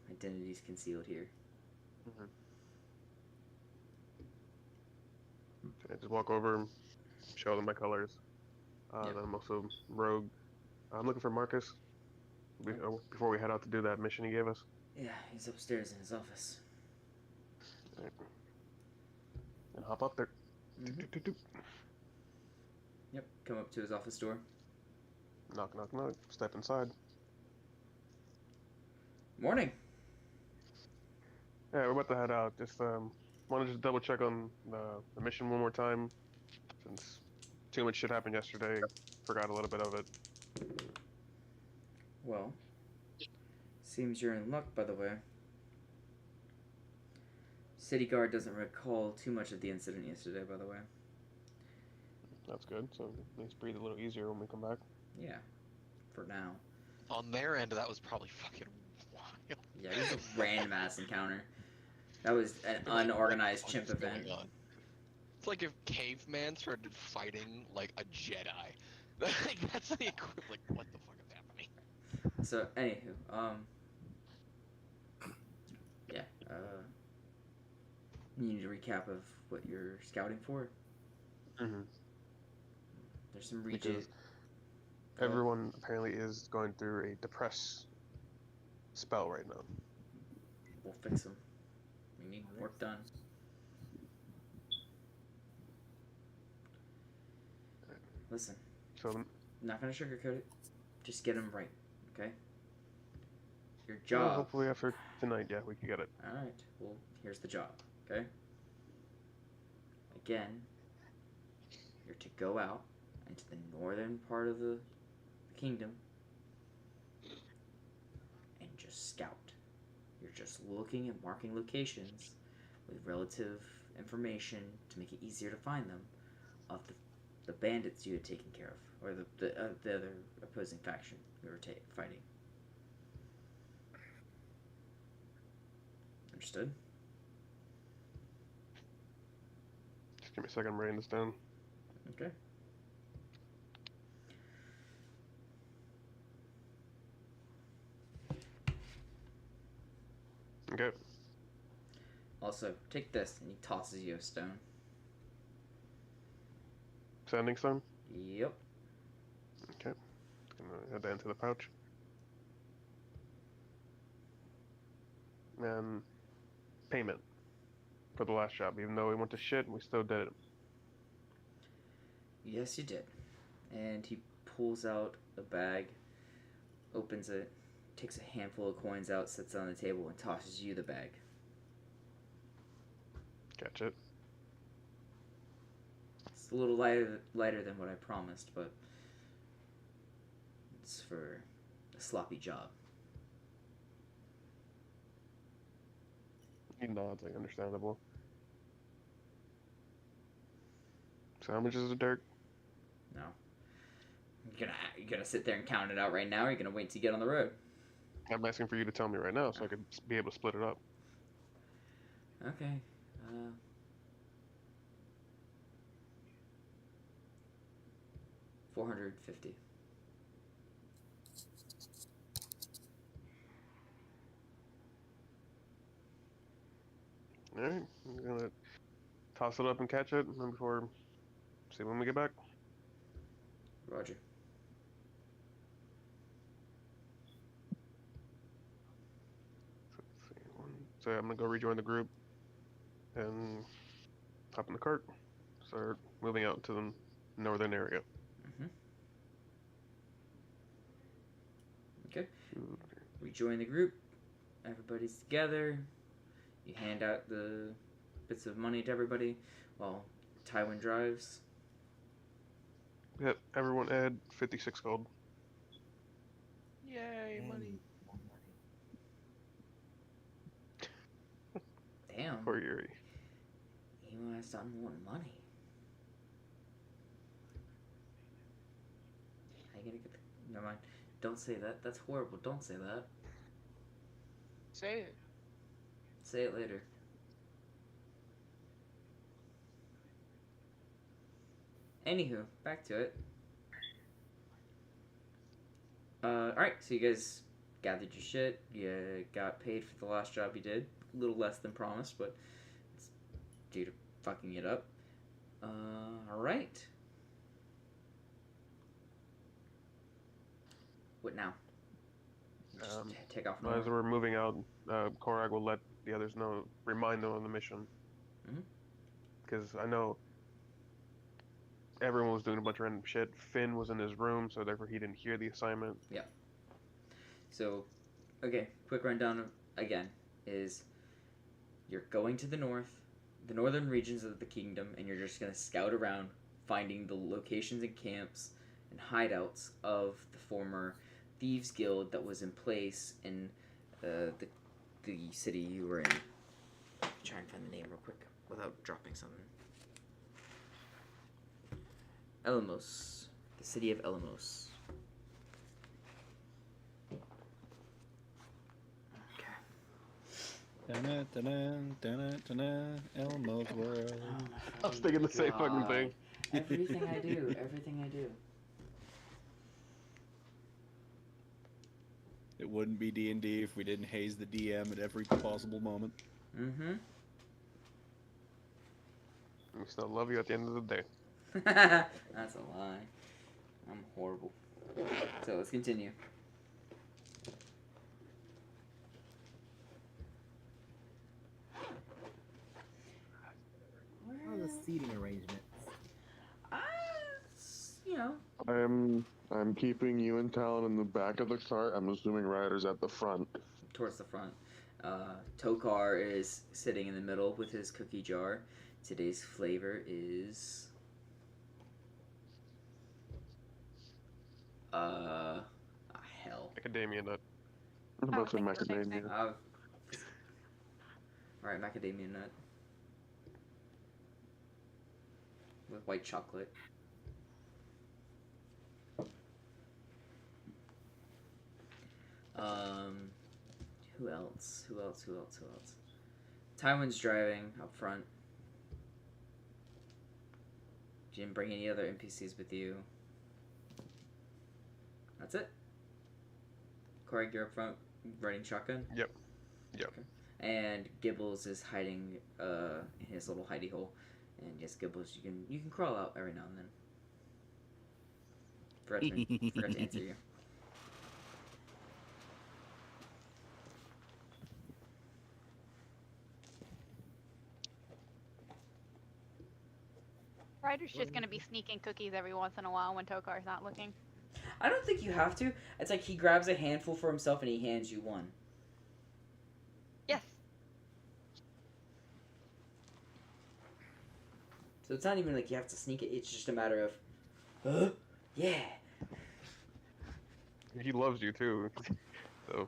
identities concealed here. Mhm. I just walk over, show them my colors. Yep. Then I'm also rogue. I'm looking for Marcus before we head out to do that mission he gave us. Yeah, he's upstairs in his office. Right. And hop up there. Mm-hmm. Doop, doop, doop, doop. Yep, come up to his office door. Knock, knock, knock. Step inside. Morning. Yeah, we're about to head out. Just want to just double check on the mission one more time, since too much shit happened yesterday. Forgot a little bit of it. Well, seems you're in luck, by the way. City Guard doesn't recall too much of the incident yesterday, by the way. That's good. So let's breathe a little easier when we come back. Yeah, for now. On their end, that was probably fucking wild. Yeah, it was a random ass encounter. That was an unorganized chimp What's event. going on? It's like if caveman started fighting like a Jedi. Like, that's the equivalent. What the fuck is happening? So, anywho, yeah, you need a recap of what you're scouting for? Mm-hmm. There's some region. Because everyone apparently is going through a depress spell right now. We'll fix them. We need work done. Listen, So I'm not gonna sugarcoat it. Just get them right, okay? Your well, job. hopefully after tonight, yeah, we can get it. All right. Well, here's the job, okay? Again, you're to go out into the northern part of the kingdom and just scout. You're just looking and marking locations with relative information to make it easier to find them of the bandits you had taken care of, or the other opposing faction you were fighting. Understood? Just give me a second, I'm writing this down. Okay. Okay. Also, take this, and he tosses you a stone. Sanding stone. Yep. Okay. Just gonna add that into the pouch. And payment for the last job. Even though we went to shit, we still did it. Yes, you did. And he pulls out a bag, opens it, takes a handful of coins out, sets it on the table, and tosses you the bag. Catch it. It's a little lighter than what I promised, but it's for a sloppy job. He nods, like understandable. So how much is it, Dirk? No. You gonna sit there and count it out right now, or are you gonna wait till you get on the road? I'm asking for you to tell me right now so I could be able to split it up. Okay. 450. Alright, I'm gonna toss it up and catch it, and then before, see when we get back. Roger. So, let's see, so I'm gonna go rejoin the group and hop in the cart, start moving out to the northern area. Okay. Rejoin the group. Everybody's together. You hand out the bits of money to everybody while Tywin drives. Yep, everyone add 56 gold. Yay, money. Damn. For Yuri. He must have started wanting money. How you gonna get the... Never mind. Don't say that. That's horrible. Don't say that. Say it. Say it later. Anywho, back to it. Alright, so you guys gathered your shit. You got paid for the last job you did. A little less than promised, but it's due to fucking it up. Alright. What now? Just take off As north? we're moving out, Korag will let the others know, remind them of the mission. Mhm. Because I know everyone was doing a bunch of random shit. Finn was in his room, so therefore he didn't hear the assignment. So, okay, quick rundown again is you're going to the northern regions of the kingdom, and you're just going to scout around, finding the locations and camps and hideouts of the former thieves guild that was in place in the city you were in. Try and find the name real quick without dropping something. Elamos. The city of Elamos. Elmo's world. I was thinking the same fucking thing. Everything I do. It wouldn't be D&D if we didn't haze the DM at every possible moment. Mm-hmm. We still love you at the end of the day. That's a lie. I'm horrible. So let's continue. How are the seating arrangements? You know. I'm keeping you and Talon in the back of the cart. I'm assuming Ryder's at the front. Towards the front. Tokar is sitting in the middle with his cookie jar. Today's flavor is hell. Macadamia nut. I'm about to say think it's the same macadamia. Alright, macadamia nut. With white chocolate. Who else? Tywin's driving up front. You didn't bring any other NPCs with you. That's it? Corey, you're up front riding shotgun? Yep. Okay. And Gibbles is hiding in his little hidey hole. And yes, Gibbles, you can crawl out every now and then. Forgot to answer you. Ryder's just gonna be sneaking cookies every once in a while when Tokar's not looking. I don't think you have to. It's like he grabs a handful for himself and he hands you one. Yes. So it's not even like you have to sneak it. It's just a matter of, huh? Yeah. He loves you too. So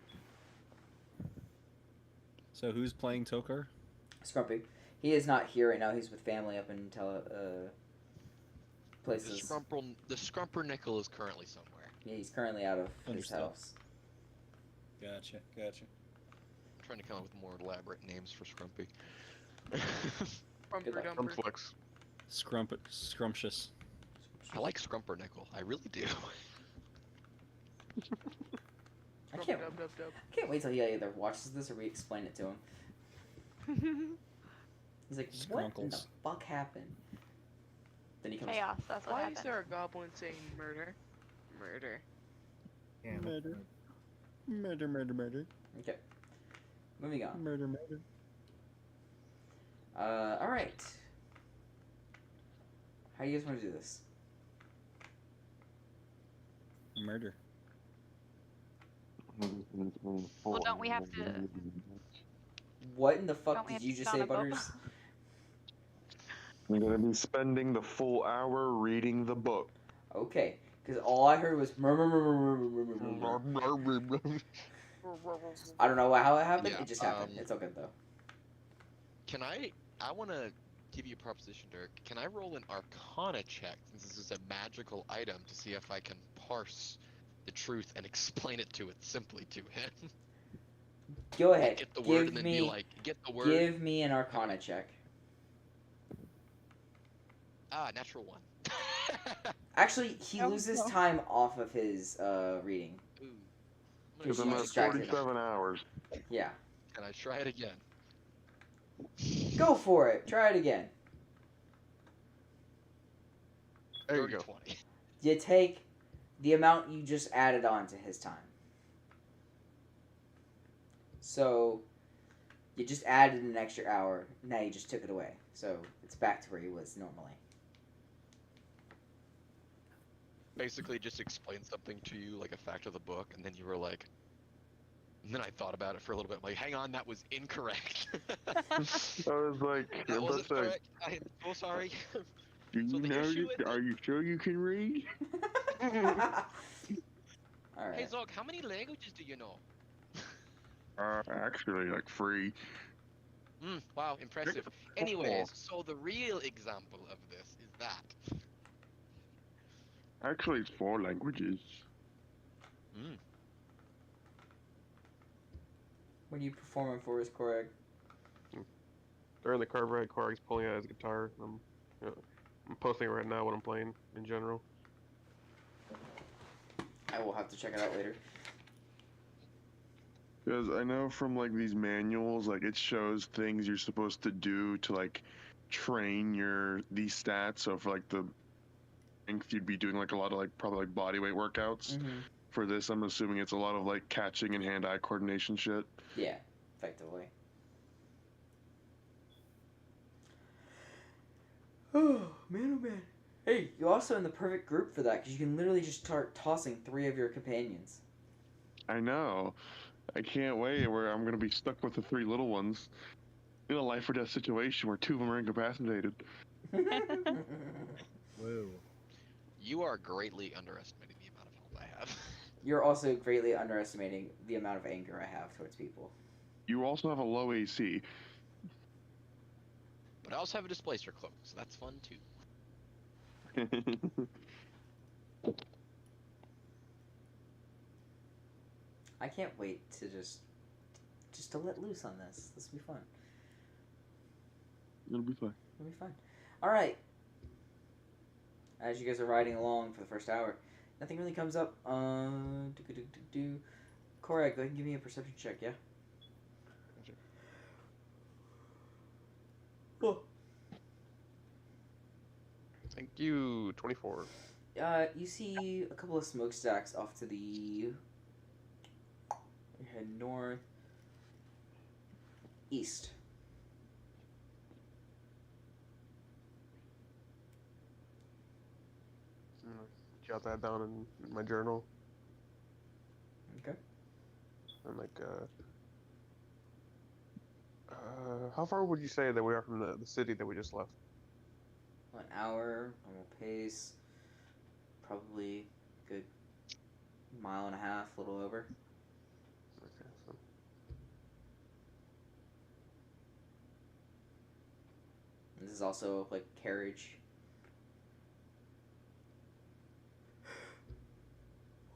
So who's playing Tokar? Scrumpy. He is not here right now. He's with family up in places. The Scrumper Nickel is currently somewhere. Yeah, he's currently out of his Understood. house. Gotcha. I'm trying to come up with more elaborate names for Scrumpy. Good luck. Scrumflex. Scrumptious. I like Scrumper Nickel. I really do. I can't wait till he either watches this or we explain it to him. He's like, what in the Scrunkles. fuck happened? Then he comes. Chaos, that's what Why happened. is there a goblin saying murder? Murder. Yeah, Murder. Okay. Moving on. Murder. Alright. How do you guys want to do this? Murder. Well, don't we have to? What in the Don't fuck we have did you to just sit say, on a boat? Butters? I'm gonna be spending the full hour reading the book. Okay. Because all I heard was murmur. I don't know how it happened. Yeah, It just happened. It's all good though. I want to give you a proposition, Dirk. Can I roll an Arcana check, since this is a magical item, to see if I can parse the truth and explain it to it simply to him? Go ahead. Get the word Give and then me, be like, get the word. give me an Arcana check. Natural one. Actually, he No, loses no. time off of his reading. Ooh. gonna Because I'm try at it distracted. again. 47 hours. Yeah. Can I try it again? Go for it. Try it again. There you Dirty go. 20. You take the amount you just added on to his time. So you just added an extra hour. Now you just took it away. So it's back to where he was normally. Basically, just explained something to you, like a fact of the book, and then you were like, and then I thought about it for a little bit. I'm like, hang on, that was incorrect. I was like, That I'm wasn't about to say, correct. I am so sorry. do So you the know issue this? with Are you sure you can read? All Hey right. Zog, how many languages do you know? Actually, like 3. Wow, impressive. Anyways, so the real example of this is that. Actually, it's 4 languages. What are you performing for his Korag? During the car ride, Quark's pulling out his guitar. I'm posting it right now what I'm playing in general. I will have to check it out later. Because I know from like these manuals, like it shows things you're supposed to do to like train these stats. So for like the strength, you'd be doing like a lot of like probably like body weight workouts. Mm-hmm. For this, I'm assuming it's a lot of like catching and hand-eye coordination shit. Yeah, effectively. Oh, man, oh, man. Hey, you're also in the perfect group for that, because you can literally just start tossing 3 of your companions. I know. I can't wait where I'm going to be stuck with the 3 little ones in a life or death situation where 2 of them are incapacitated. Whoa. You are greatly underestimating the amount of health I have. You're also greatly underestimating the amount of anger I have towards people. You also have a low AC. But I also have a displacer cloak, so that's fun too. I can't wait to just to let loose on this. This will be fun. It'll be fine. It'll be fun. All right. As you guys are riding along for the first hour, nothing really comes up. Korag, go ahead and give me a perception check, yeah? Gotcha. Oh. Thank you. 24. You see a couple of smokestacks off to the... You head north. East. Jot that down in my journal. Okay. And like, how far would you say that we are from the city that we just left? 1 hour, normal pace. Probably a good 1.5 miles, a little over. Okay, so This is also like carriage.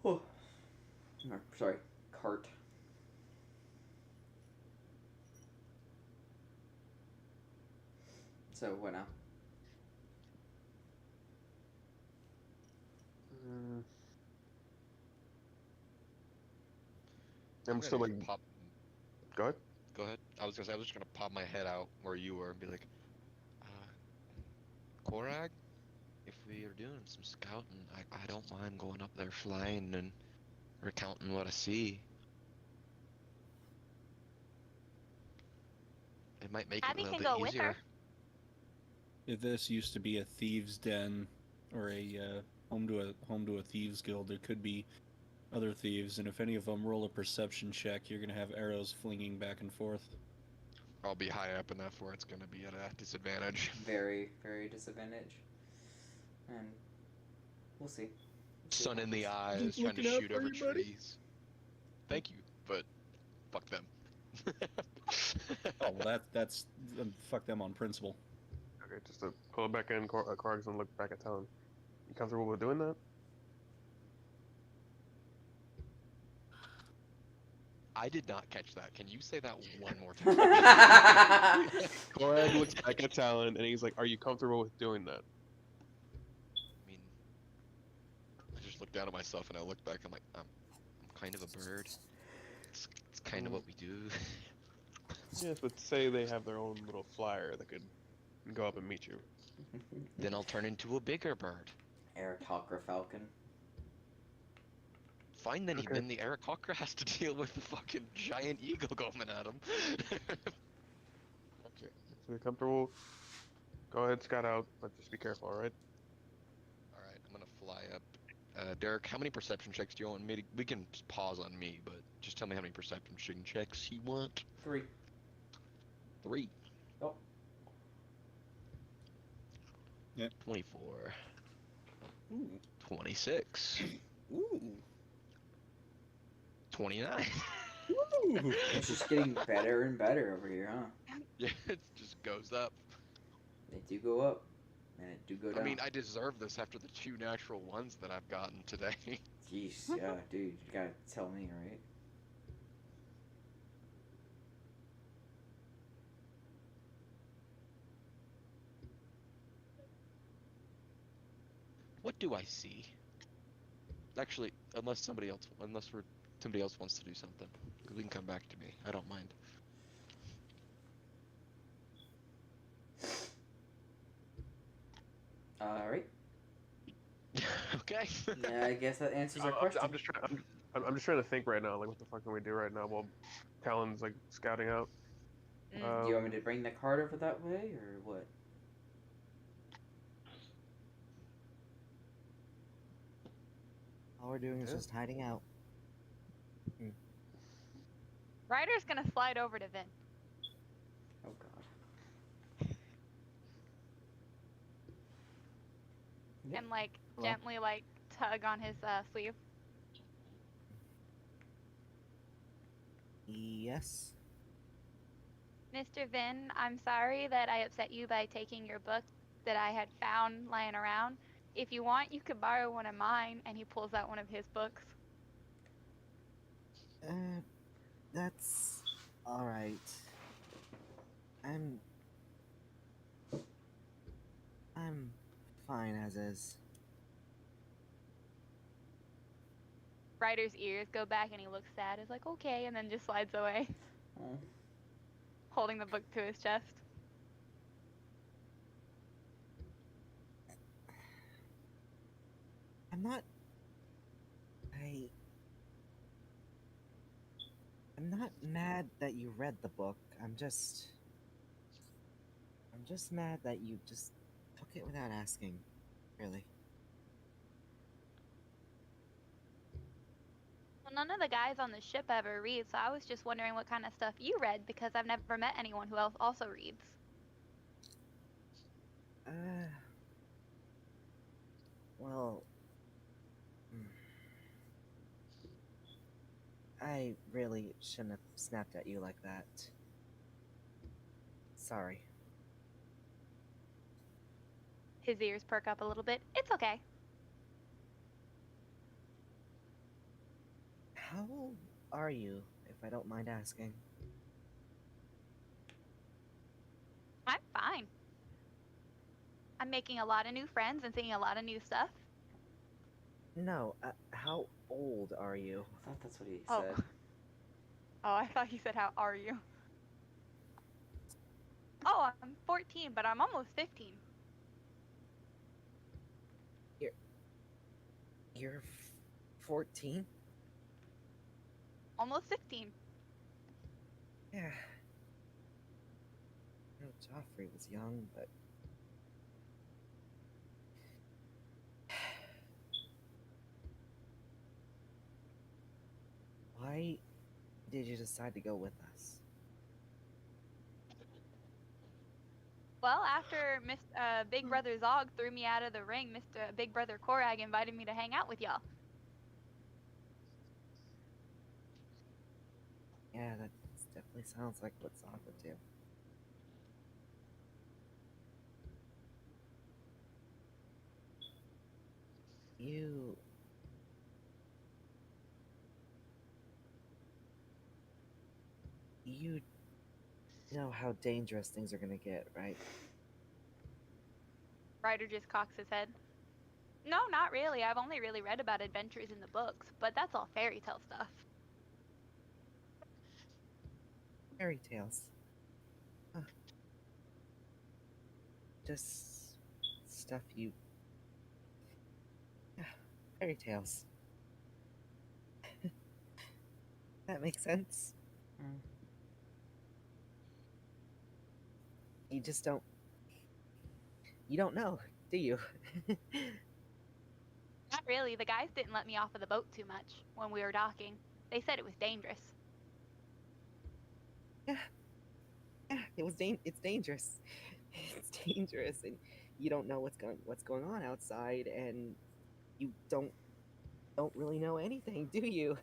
Oh, or, sorry, cart. So what now? I'm still like. Pop. Go ahead. Go ahead. I was just gonna pop my head out where you were and be like, Korag, if we are doing some scouting, I don't mind going up there flying and recounting what I see. It might make Abby it a can little go bit with easier. her. If this used to be a thieves' den or a home to a thieves guild, there could be other thieves, and if any of them roll a perception check, you're gonna have arrows flinging back and forth. I'll be high up enough where it's gonna be at a disadvantage. Very, very disadvantage. And we'll see. Sun in the eyes, Just trying to looking out shoot for over you, buddy. trees. Thank you, but fuck them. Oh, well, that's fuck them on principle. Okay, just to pull it back in, Quark's gonna look back at town. You comfortable with doing that? I did not catch that. Can you say that one more time? Quark looks back at Talon and he's like, "Are you comfortable with doing that?" I mean, I just look down at myself and I look back. I'm like, I'm kind of a bird. it's kind of what we do. Yes, but say they have their own little flyer that could go up and meet you. Then I'll turn into a bigger bird. Aarakocra Falcon. Fine, then, Okay. then the Aarakocra has to deal with the fucking giant eagle going at him. Okay. If you're comfortable, go ahead, scout out, but just be careful, alright? Alright, I'm gonna fly up. Derek, how many perception checks do you want me to... We can just pause on me, but just tell me how many perception checks you want. 3. 3. Oh. Yeah. 24. Ooh. 26. Ooh. 29. Ooh. It's just getting better and better over here, huh? Yeah, it just goes up. They do go up, and it do go down. I mean, I deserve this after the 2 natural ones that I've gotten today. Jeez, yeah, dude, you gotta tell me, right? What do I see? Actually, unless somebody else wants to do something, we can come back to me. I don't mind. Alright. Okay. Yeah, I guess that answers our question. I'm just trying to think right now, like what the fuck can we do right now while Talon's like scouting out. Do you want me to bring the card over that way, or what? All we're doing is Yeah. just hiding out. Ryder's gonna slide over to Vin. Oh god. Yep. And like Hello? gently like tug on his sleeve. Yes. Mr. Vin, I'm sorry that I upset you by taking your book that I had found lying around. If you want, you could borrow one of mine. And he pulls out one of his books. That's all right. I'm fine as is. Ryder's ears go back and he looks sad. He's like, okay, and then just slides away, Oh. holding the book to his chest. I'm not mad that you read the book. I'm just mad that you just took it without asking. Really. Well, none of the guys on the ship ever read, so I was just wondering what kind of stuff you read because I've never met anyone who else also reads. Well, I really shouldn't have snapped at you like that. Sorry. His ears perk up a little bit. It's okay. How old are you, if I don't mind asking? I'm fine. I'm making a lot of new friends and seeing a lot of new stuff. No, how old are you? I thought that's what he Oh. said. Oh, I thought he said, how are you? Oh, I'm 14, but I'm almost 15. You're 14? Almost 15. Yeah. I know Joffrey was young, but... Why did you decide to go with us? Well, after Big Brother Zog threw me out of the ring, Mr. Big Brother Korag invited me to hang out with y'all. Yeah, that definitely sounds like what Zog would do. You know how dangerous things are gonna get, right? Ryder just cocks his head. No, not really. I've only really read about adventures in the books, but that's all fairy tale stuff. Fairy tales. Huh. Just stuff you. Yeah, fairy tales. That makes sense. Mm. You just don't. You don't know, do you? Not really. The guys didn't let me off of the boat too much when we were docking. They said it was dangerous. Yeah, it's dangerous. It's dangerous, and you don't know what's going on outside, and you don't really know anything, do you?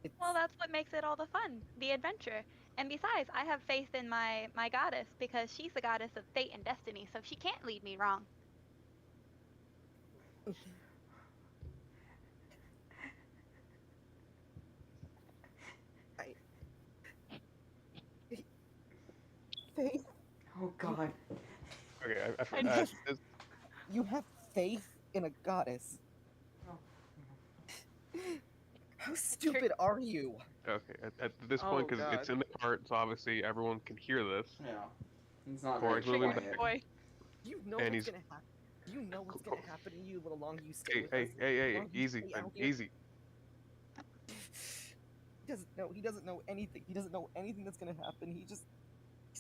It's Well, that's what makes it all the fun, the adventure. And besides, I have faith in my goddess because she's the goddess of fate and destiny, so she can't lead me wrong. I, faith. Oh God. Okay, I this, You have faith in a goddess. How stupid are you? okay. At this Oh, point, because it's God. in the cart, so obviously everyone can hear this. Yeah. He's not Corey's very moving quiet. Boy. You know And what's he's gonna happen. You know what's Co- gonna happen to you the longer you stay hey, with hey, us. hey, The hey, longer you easy, stay man, out here. easy. He doesn't know. He doesn't know anything. He doesn't know anything that's gonna happen. He's just a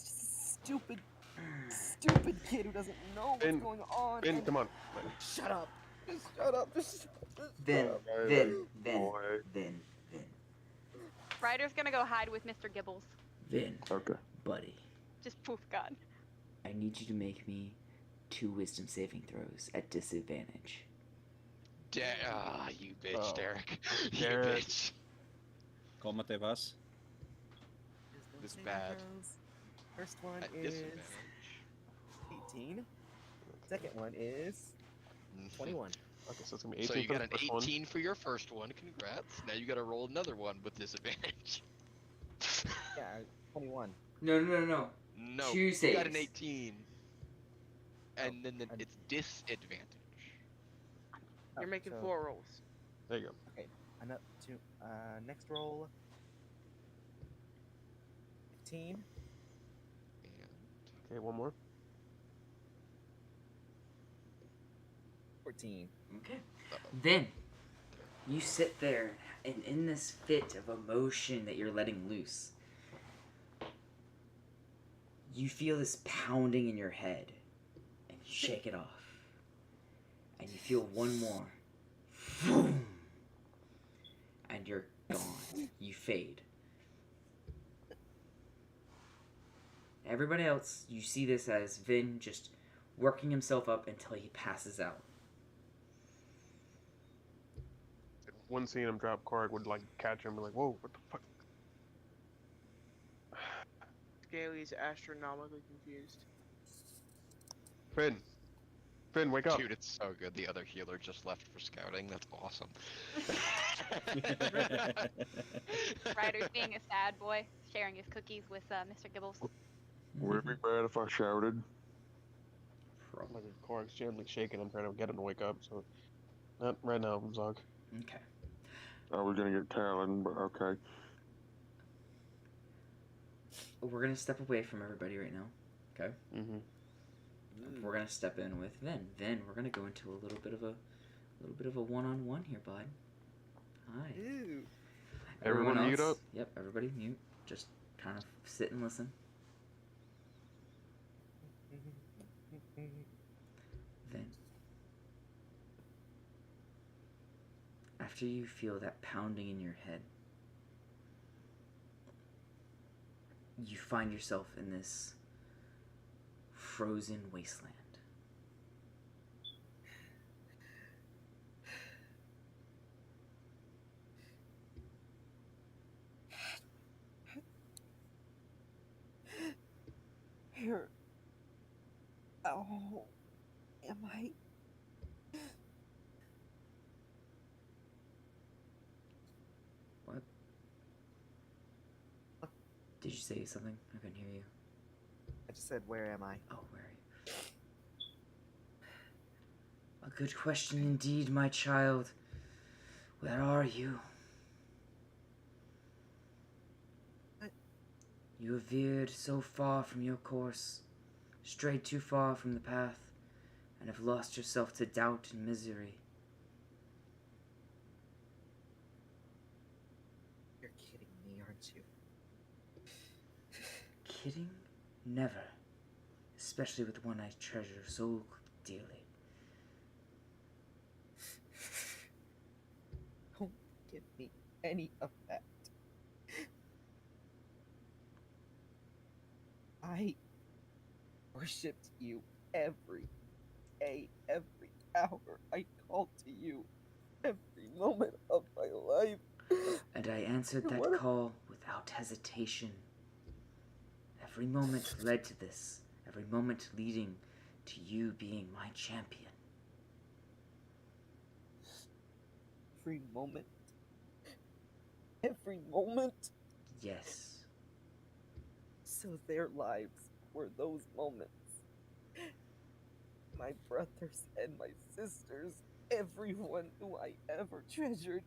stupid kid who doesn't know what's Vin, going on. Vin, and come on. shut up. Just shut up. Just Vin, shut up. Vin. Ryder's gonna go hide with Mr. Gibbles. Vin, Okay. buddy. Just poof gone. I need you to make me 2 wisdom saving throws at disadvantage. You bitch, Oh. Derek. You Derek. bitch. ¿Cómo te vas? Wisdom This saving bad. throws. First one At is disadvantage. 18. Second one is 21. Okay, so it's gonna be 18 So you for got the an first one. 18 for your first one. Congrats. Now you got to roll another one with disadvantage. Yeah, 21. No. No, 2 you got an saves. 18, and then and- it's disadvantage. You're making so- 4 rolls. There you go. Okay, enough to next roll. 15. Okay, one more. 14. Okay. Then you sit there, and in this fit of emotion that you're letting loose, you feel this pounding in your head, and you shake it off, and you feel one more, boom, and you're gone. You fade. Everybody else, you see this as Vin just working himself up until he passes out. One seeing him drop, Korg would like catch him and be like, whoa, what the fuck? Scaly's astronomically confused. Finn, wake up. Dude, it's so good. The other healer just left for scouting. That's awesome. Ryder's being a sad boy, sharing his cookies with Mr. Gibbles. Would it be bad if I shouted? Like Korg's gently shaking him, trying to get him to wake up. So, not right now, Zog. Okay. I was gonna get Talon, but okay. We're gonna step away from everybody right now. Okay. Mm-hmm. We're gonna step in with Vin. Vin, we're gonna go into a little bit of a one-on-one here, bud. Hi. Ew. Everyone mute up? Yep, everybody mute. Just kind of sit and listen. Vin. After you feel that pounding in your head, you find yourself in this frozen wasteland. Here. Oh. Am I? What? Did you say something? I couldn't hear you. I just said, where am I? Oh, where are you? A good question indeed, my child. Where are you? You have veered so far from your course, strayed too far from the path, and have lost yourself to doubt and misery. You're kidding me, aren't you? Kidding? Never. Especially with one I treasure so dearly. Don't give me any of that. I worshipped you every day, every hour. I called to you every moment of my life. And I answered that What? call without hesitation. Every moment led to this, every moment leading to you being my champion. Every moment. Every moment. Yes. So their lives were those moments. My brothers and my sisters, everyone who I ever treasured,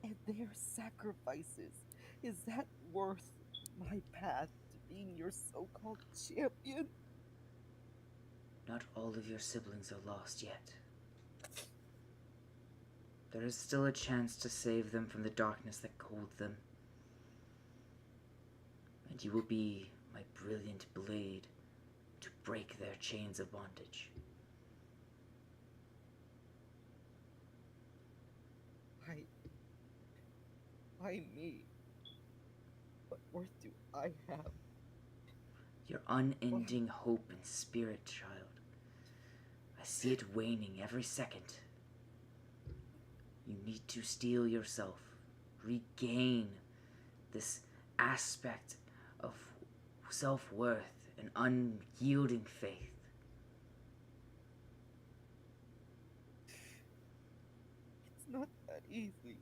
and their sacrifices. Is that worth my path to being your so-called champion? Not all of your siblings are lost yet. There is still a chance to save them from the darkness that holds them. And you will be my brilliant blade to break their chains of bondage. Why me? What worth do I have? Your unending hope and spirit, child. I see it waning every second. You need to steel yourself, regain this aspect of self-worth and unyielding faith. It's not that easy.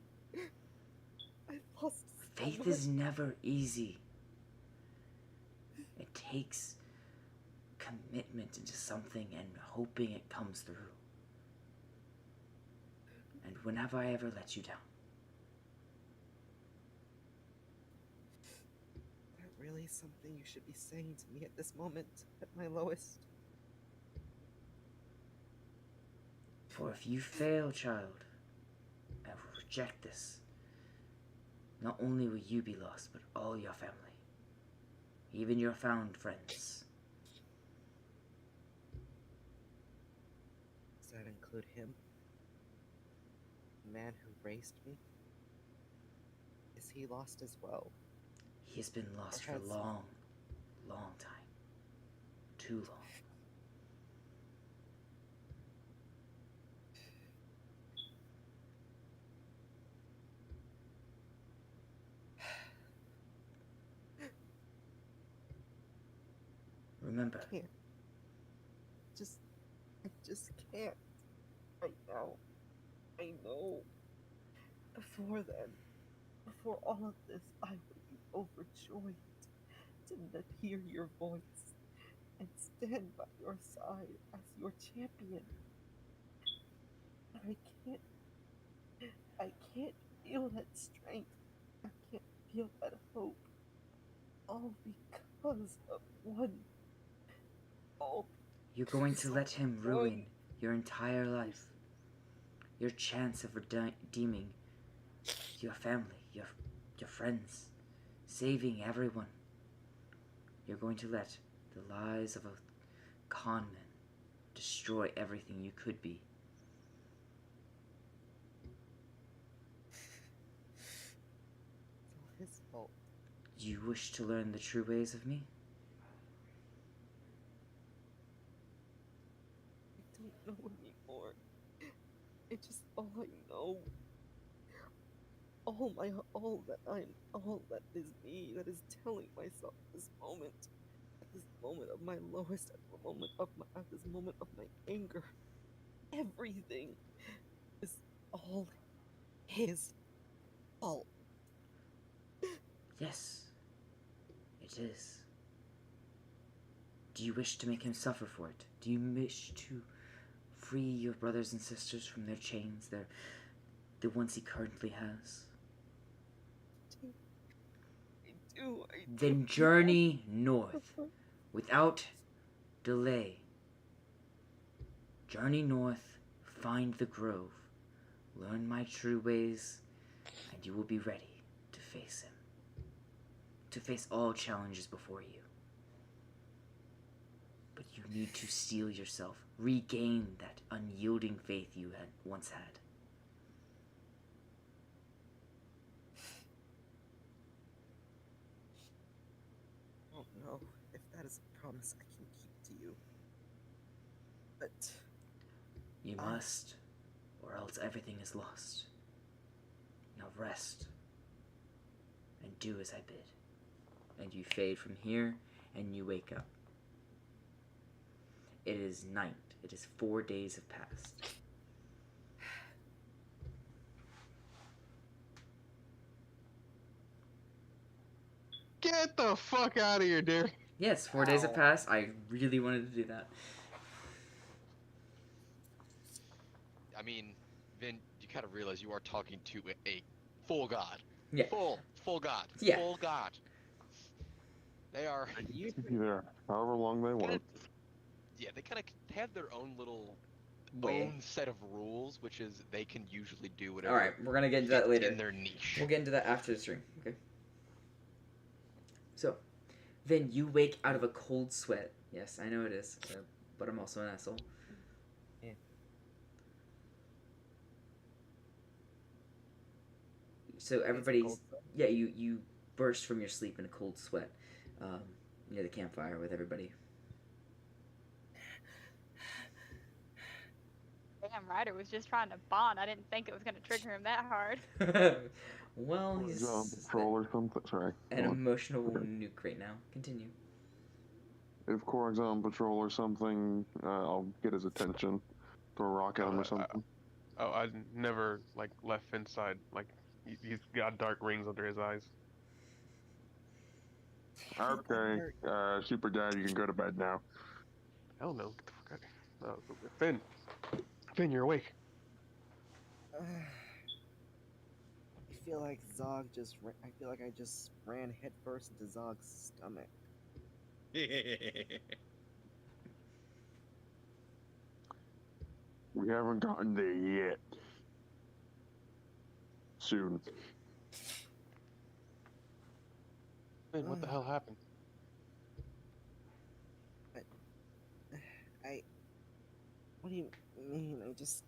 I've lost so Faith much. is never easy. It takes commitment into something and hoping it comes through. And when have I ever let you down? That really something you should be saying to me at this moment, at my lowest? For if you fail, child, I will reject this. Not only will you be lost, but all your family. Even your found friends. Does that include him? The man who raised me? Is he lost as well? He has been lost for a long, long time. Too long. Remember. I can't. I just can't. Right now. I know. Before then, before all of this, I would be overjoyed to hear your voice and stand by your side as your champion. But I can't feel that strength. I can't feel that hope. All because of one. All You're going to because let him of ruin one. your entire life. Your chance of redeeming your family, your friends, saving everyone. You're going to let the lies of a con man destroy everything you could be. It's all his fault. Do you wish to learn the true ways of me? I don't know anymore. It's just all I know. All that is me, that is telling myself this moment, at this moment of my lowest, at this moment of my anger, everything is all his fault. Yes, it is. Do you wish to make him suffer for it? Do you wish to free your brothers and sisters from their chains, the ones he currently has? I do? Then journey north without delay. Journey north, find the grove, learn my true ways, and you will be ready to face him. To face all challenges before you. But you need to steel yourself, regain that unyielding faith you had once had. I don't know if that is a promise I can keep to you. But You must, or else everything is lost. Now rest, and do as I bid. And you fade from here, and you wake up. It is night. It is 4 days have passed. Get the fuck out of here, Derek. Yes, 4 days have passed. I really wanted to do that. I mean, Vin, you kind of realize you are talking to a full god. Yeah. Full god. Yeah. Full god. They are. Keep you there however long they want. Yeah, they kind of have their own little Way. own set of rules, which is they can usually do whatever. Alright, we're gonna get into that fits later. In their niche. We'll get into that after the stream, okay? So, then you wake out of a cold sweat. Yes, I know it is, but I'm also an asshole. Yeah. So everybody's you burst from your sleep in a cold sweat near the campfire with everybody. Damn, Ryder was just trying to bond. I didn't think it was gonna trigger him that hard. Well, he's Patrol or something. Sorry. an Go on. emotional nuke right now. Continue. If Korg's on patrol or something, I'll get his attention. Throw a rock at him or something. I never like left Finn's side. Like he's got dark rings under his eyes. Okay, Super Dad, you can go to bed now. Hell no. Get the fuck out of here. Finn, you're awake. I feel like I feel like I just ran headfirst into Zog's stomach. We haven't gotten there yet. Soon. Finn, what the hell happened? What do you mean? I just...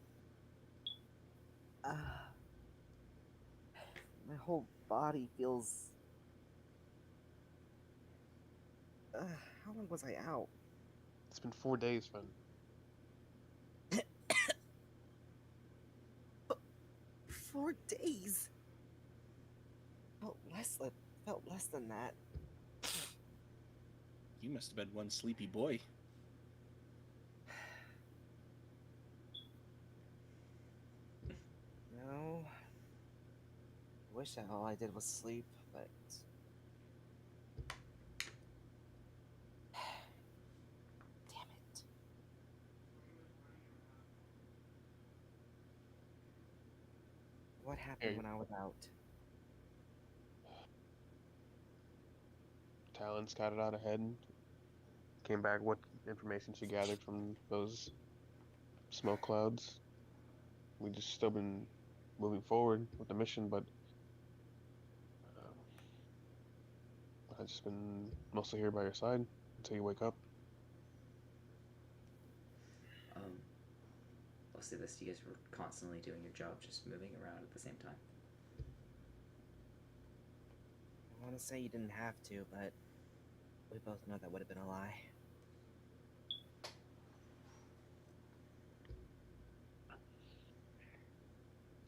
my whole body feels... how long was I out? It's been 4 days, Finn. 4 days? Felt less than that. You must have been one sleepy boy. No. I wish that all I did was sleep, but... Damn it. What happened when I was out? Talon scouted out ahead. Came back. What information she gathered from those smoke clouds? We just still been moving forward with the mission, but I've just been mostly here by your side until you wake up. I'll say this: you guys were constantly doing your job, just moving around at the same time. I want to say you didn't have to, but we both know that would have been a lie.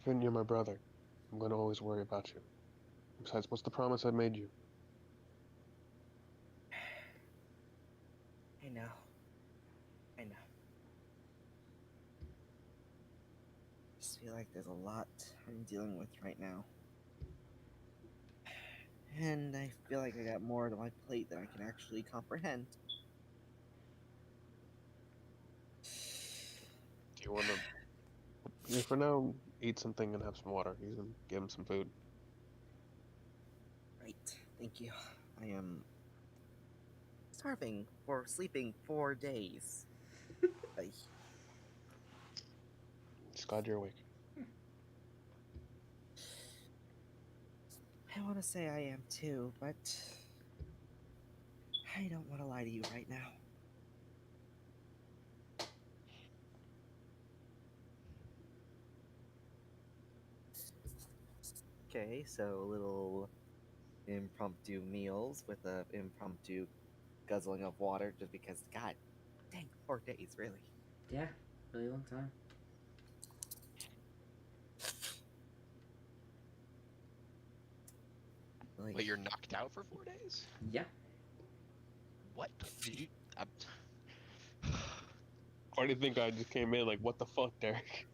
Finn, you're my brother. I'm gonna always worry about you. Besides, what's the promise I made you? I know. Just feel like there's a lot I'm dealing with right now. And I feel like I got more to my plate than I can actually comprehend. Do you want to, for now, eat something and have some water? Give him some food. Right, thank you. I am starving for sleeping 4 days. I, Just glad you're awake. I want to say I am too, but I don't want to lie to you right now. Okay, so little impromptu meals with a impromptu guzzling of water just because, god dang, 4 days, really. Yeah, really long time. Like, Wait, you're knocked out for 4 days? Yeah. What? Did you? Why do you think I just came in? Like, what the fuck, Derek?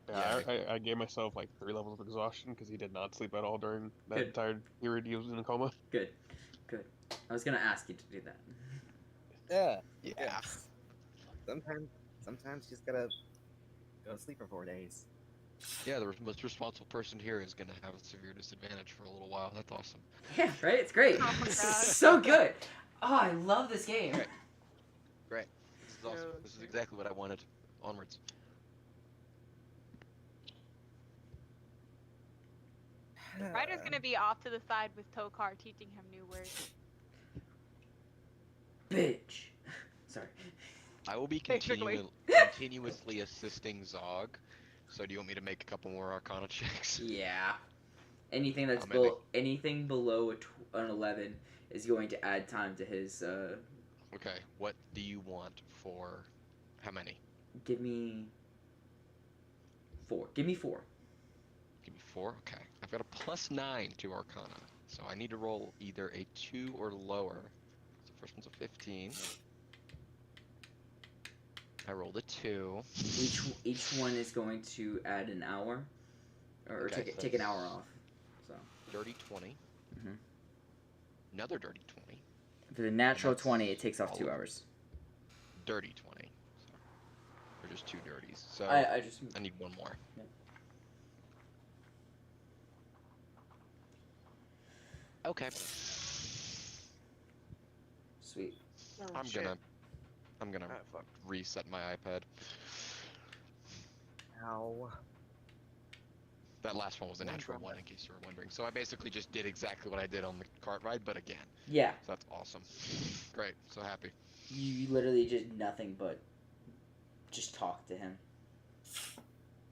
Yeah, I gave myself like 3 levels of exhaustion because he did not sleep at all during that Good. entire period he was in a coma. Good. Good. I was gonna ask you to do that. yeah. yeah. Sometimes you just gotta go to sleep for 4 days. Yeah, the most responsible person here is gonna have a severe disadvantage for a little while. That's awesome. Yeah, right? It's great. Oh my God. So good. Oh, I love this game. Great. Great. This is awesome. So This is exactly what I wanted. Onwards. Ryder's gonna be off to the side with Tokar teaching him new words. Bitch. Sorry. I will be Basically. continuously assisting Zog. So do you want me to make a couple more Arcana checks? Yeah. Anything that's maybe. anything below an 11 is going to add time to his. Okay. What do you want for? How many? Give me 4. Give me 4. Give me 4. Okay. I've got a +9 to Arcana, so I need to roll either a 2 or lower. So first one's a 15. I rolled a 2. Each one is going to add an hour, or Okay, so take an hour that's off. So Dirty 20. Mhm. Another dirty 20. for the natural that's 20, it takes off all 2 of it. hours. Dirty 20. So, or just 2 dirties. So I just. I need one more. Yep. Okay. Sweet. Oh, I'm shit. gonna Ah, fuck. reset my iPad. Ow. That last one was a natural 1, in case you were wondering. So I basically just did exactly what I did on the cart ride, but again. Yeah. So that's awesome. Great. So happy. You literally did nothing but just talk to him.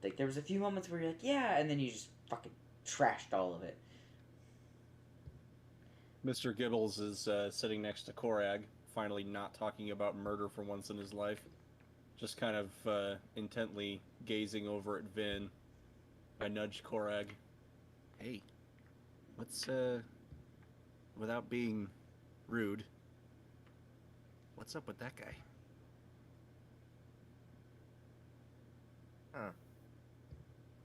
Like, there was a few moments where you're like, yeah, and then you just fucking trashed all of it. Mr. Gibbles is sitting next to Korag, finally not talking about murder for once in his life. Just kind of intently gazing over at Vin. I nudge Korag. Hey, what's, without being rude, what's up with that guy? Huh.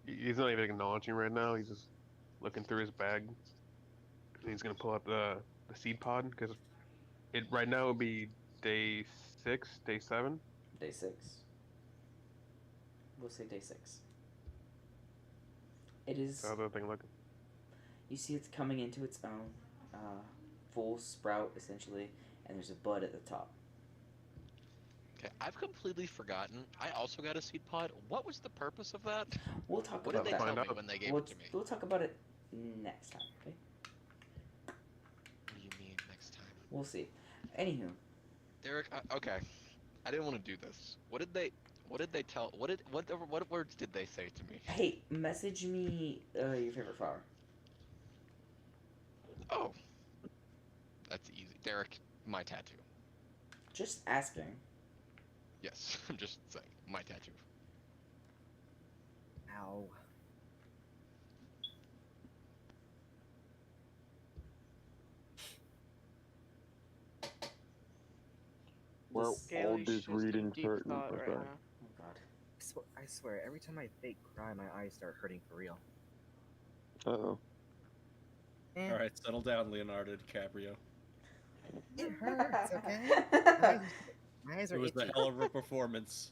He's not even acknowledging right now. He's just looking through his bag. He's gonna pull out the seed pod because it right now would be day 6, day 7. Day 6. We'll say day 6. It is. How's the thing looking? You see, it's coming into its own, full sprout essentially, and there's a bud at the top. Okay, I've completely forgotten. I also got a seed pod. What was the purpose of that? We'll talk What about did they that. tell me Find out. when they gave We'll, it to me? we'll talk about it next time. Okay. What do you mean next time? We'll see. Anywho, Derek, okay. I didn't want to do this. What did they tell? What words did they say to me? hey, message me your favorite flower. Oh, that's easy. Derek, my tattoo. Just asking. Yes, I'm just saying my tattoo. Ow. We're all Gailey's just just in reading deep certain. thought right Okay. now. Oh God. I swear, every time I fake cry, my eyes start hurting for real. Uh-oh. Eh, Alright, settle down, Leonardo DiCaprio. It hurts, okay? My eyes It are was the itchy. hell of a performance.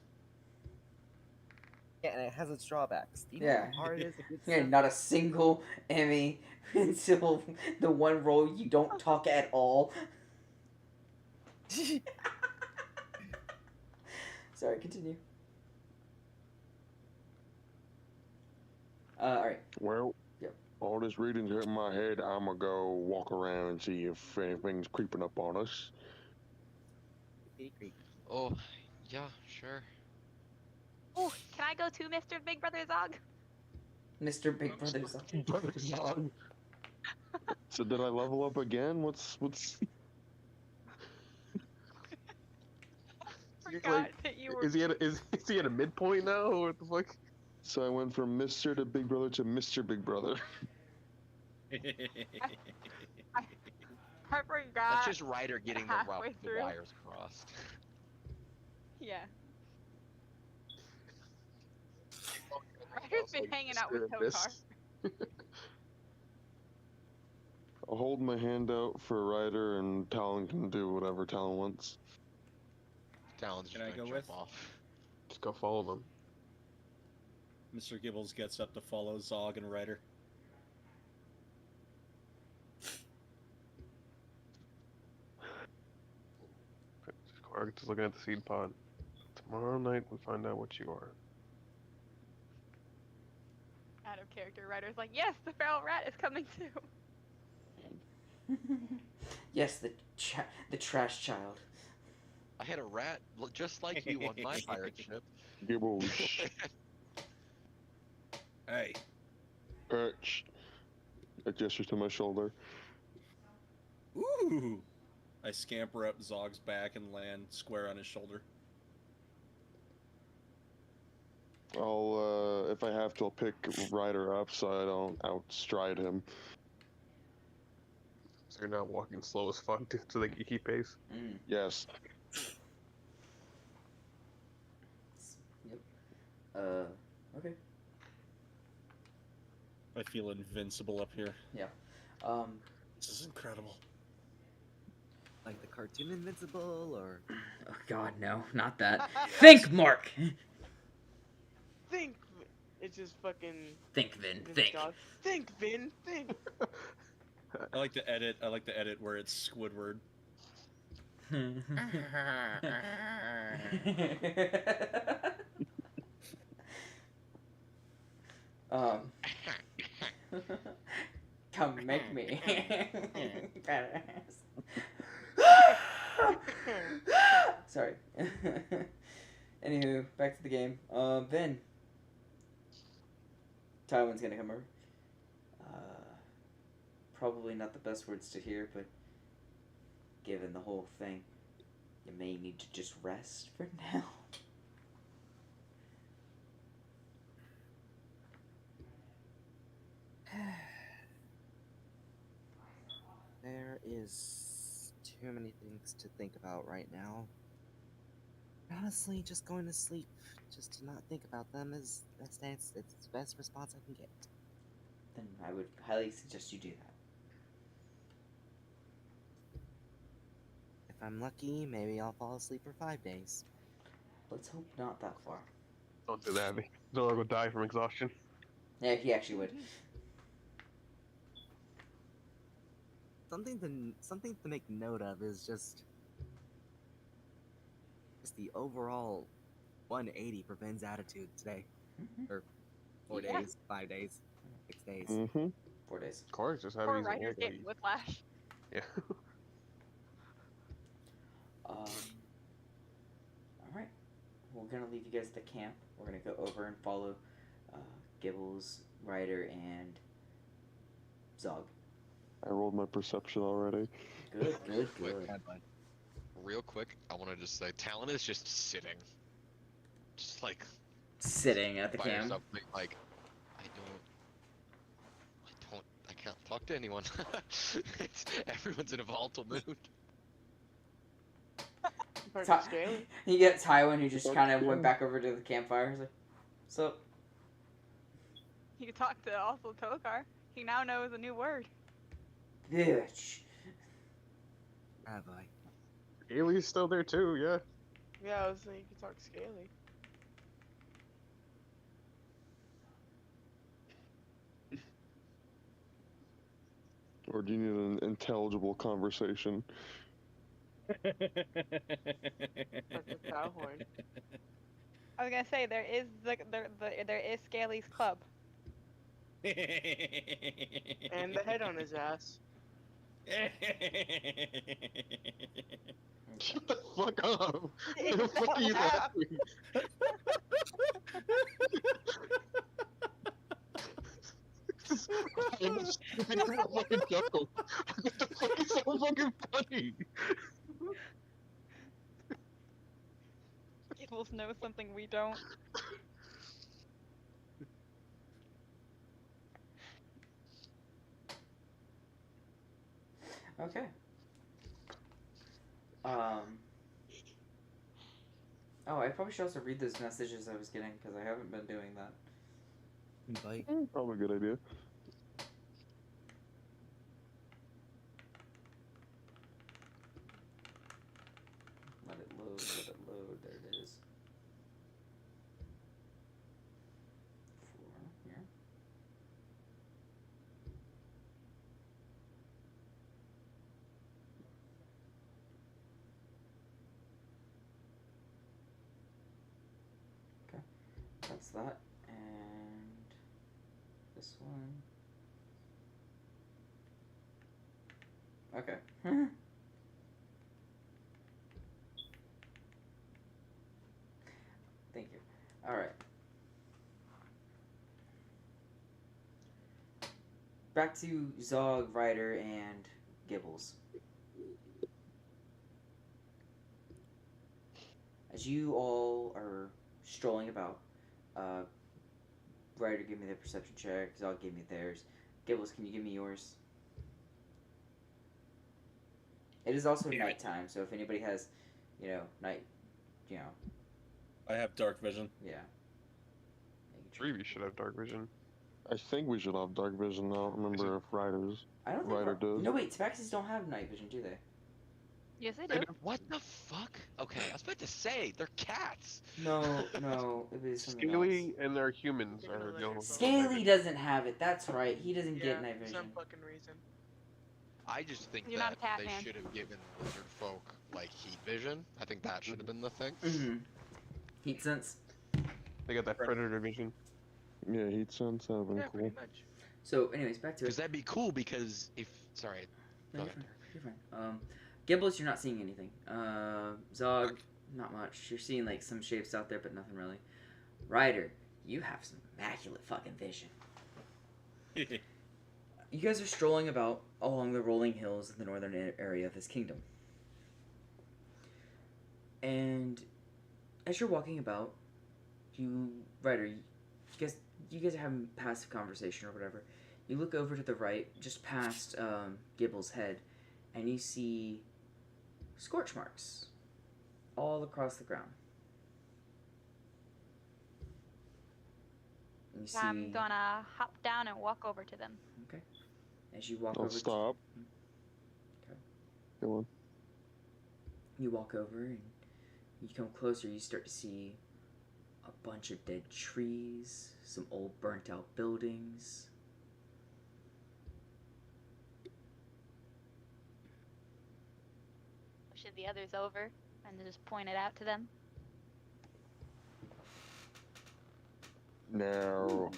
Yeah, and it has its drawbacks. Do you know Yeah. how hard it is to get Yeah, stuff? not a single Emmy until the one role you don't talk at all. Sorry, continue. Alright. Well, Yep. all this reading's hurting my head. I'm gonna go walk around and see if anything's creeping up on us. Oh, yeah, sure. Oh, can I go too, Mr. Big Brother Zog? Mr. Big Brother's on. So did I level up again? What's Forgot that you were. Is he at a midpoint now? Or what the fuck? So I went from Mr. to Big Brother to Mr. Big Brother. I forgot. That's just Ryder getting the halfway through. wires crossed. Yeah. Ryder's been hanging out with Tokar. I'll hold my hand out for Ryder, and Talon can do whatever Talon wants. Talon's just Can I gonna go jump with? off. Just go follow them. Mr. Gibbles gets up to follow Zog and Ryder. Quark just looking at the seed pod. Tomorrow night we find out what you are. Out of character, Ryder's like, yes, the feral rat is coming too. Yes, the trash child. I had a rat just like you on my pirate ship. Gibbles. Hey. Perch. I gesture to my shoulder. Ooh! I scamper up Zog's back and land square on his shoulder. I'll, if I have to, I'll pick Ryder up so I don't outstride him. So you're not walking slow as fuck so that you keep pace. Mm. Yes. Yep. Okay. I feel invincible up here. This is incredible. Like the cartoon Invincible, or Oh God, no, not that. Think, Mark. Think. It's just fucking. Think, Vin. Vin's Think. dog. Think, Vin. Think. I like the edit. I like the edit where it's Squidward. Come make me. Sorry. Anywho, back to the game. Vin. Tywin's gonna come over. Probably not the best words to hear, but given the whole thing, you may need to just rest for now. there is too many things to think about right now. Honestly, just going to sleep, just to not think about them, is it's the best response I can get. Then I would highly suggest you do that. If I'm lucky, maybe I'll fall asleep for 5 days. Let's hope not that far. Don't do that. Zora will die from exhaustion. Yeah, he actually would. Something to make note of is just the overall 180 for Ben's attitude today. Or 4 Yeah. days, 5 days, 6 days. Mm-hmm. 4 days. Quark's just Poor having his Ryder's old getting lady. whiplash. Yeah. Alright. We're gonna leave you guys at the camp. We're gonna go over and follow Gibbles, Ryder, and Zog. I rolled my perception already. Good, good, Quick. good. Real quick, I want to just say, Talon is just sitting. Just like, Sitting at the by camp. herself, like, I can't talk to anyone. Everyone's in a volatile mood. Perfect Scaly. You get Tywin, who just kind of went back over to the campfire. He's like, so, You talk to also Tokar. He now knows a new word. bitch. Ah, boy. Ailey's still there too, yeah. Yeah, I was saying you could talk Scaly. Or do you need an intelligible conversation? That's a cow horn. I was gonna say there is there is Scaly's club. And the head on his ass. Shut the fuck up! What the fuck are you laughing? I almost screamed for a fucking chuckle. What the fuck is so fucking funny? Giggles know something we don't. Okay. Oh, I probably should also read those messages I was getting because I haven't been doing that. Invite. Probably a good idea. Let it load. Let it load. There it is. 4 here. Okay, that's that, and this one. Okay. Thank you. All right. Back to Zog, Ryder, and Gibbles. As you all are strolling about, Ryder give me the perception check, Zog gave me theirs. Gibbles, can you give me yours? It is also nighttime, so if anybody has, night, I have dark vision. yeah. Three of you should have dark vision. I think we should have dark vision. I don't remember if Riders. I don't think Ryder does. No, wait, Tabaxis don't have night vision, do they? Yes, they do. What the fuck? Okay, I was about to say they're cats. No, it was something Scaly and their humans They're gonna are let going. her else. Scaly doesn't have it. That's right. He doesn't Yeah, get night for vision. some fucking reason. I just think You're not that a cat they man. should have given lizard folk like heat vision. I think that should have been the thing. Mm-hmm. Heat sense. They got that predator vision. Yeah, heat sense. That would have Yeah, been cool. pretty much. So, anyways, back to Because it. that'd be cool. Because if sorry, No, go you're ahead. fine. You're fine. Gibbles, you're not seeing anything. Zog, not much. You're seeing like some shapes out there, but nothing really. Ryder, you have some immaculate fucking vision. You guys are strolling about along the rolling hills in the northern area of this kingdom. And as you're walking about, Ryder, you guys are having passive conversation or whatever. You look over to the right, just past Gibble's head, and you see scorch marks all across the ground. And you see, I'm gonna hop down and walk over to them. as you walk I'll over, stop. Okay. Go on. You walk over and you come closer. You start to see a bunch of dead trees, some old burnt out buildings. Should the others over and just point it out to them? Now,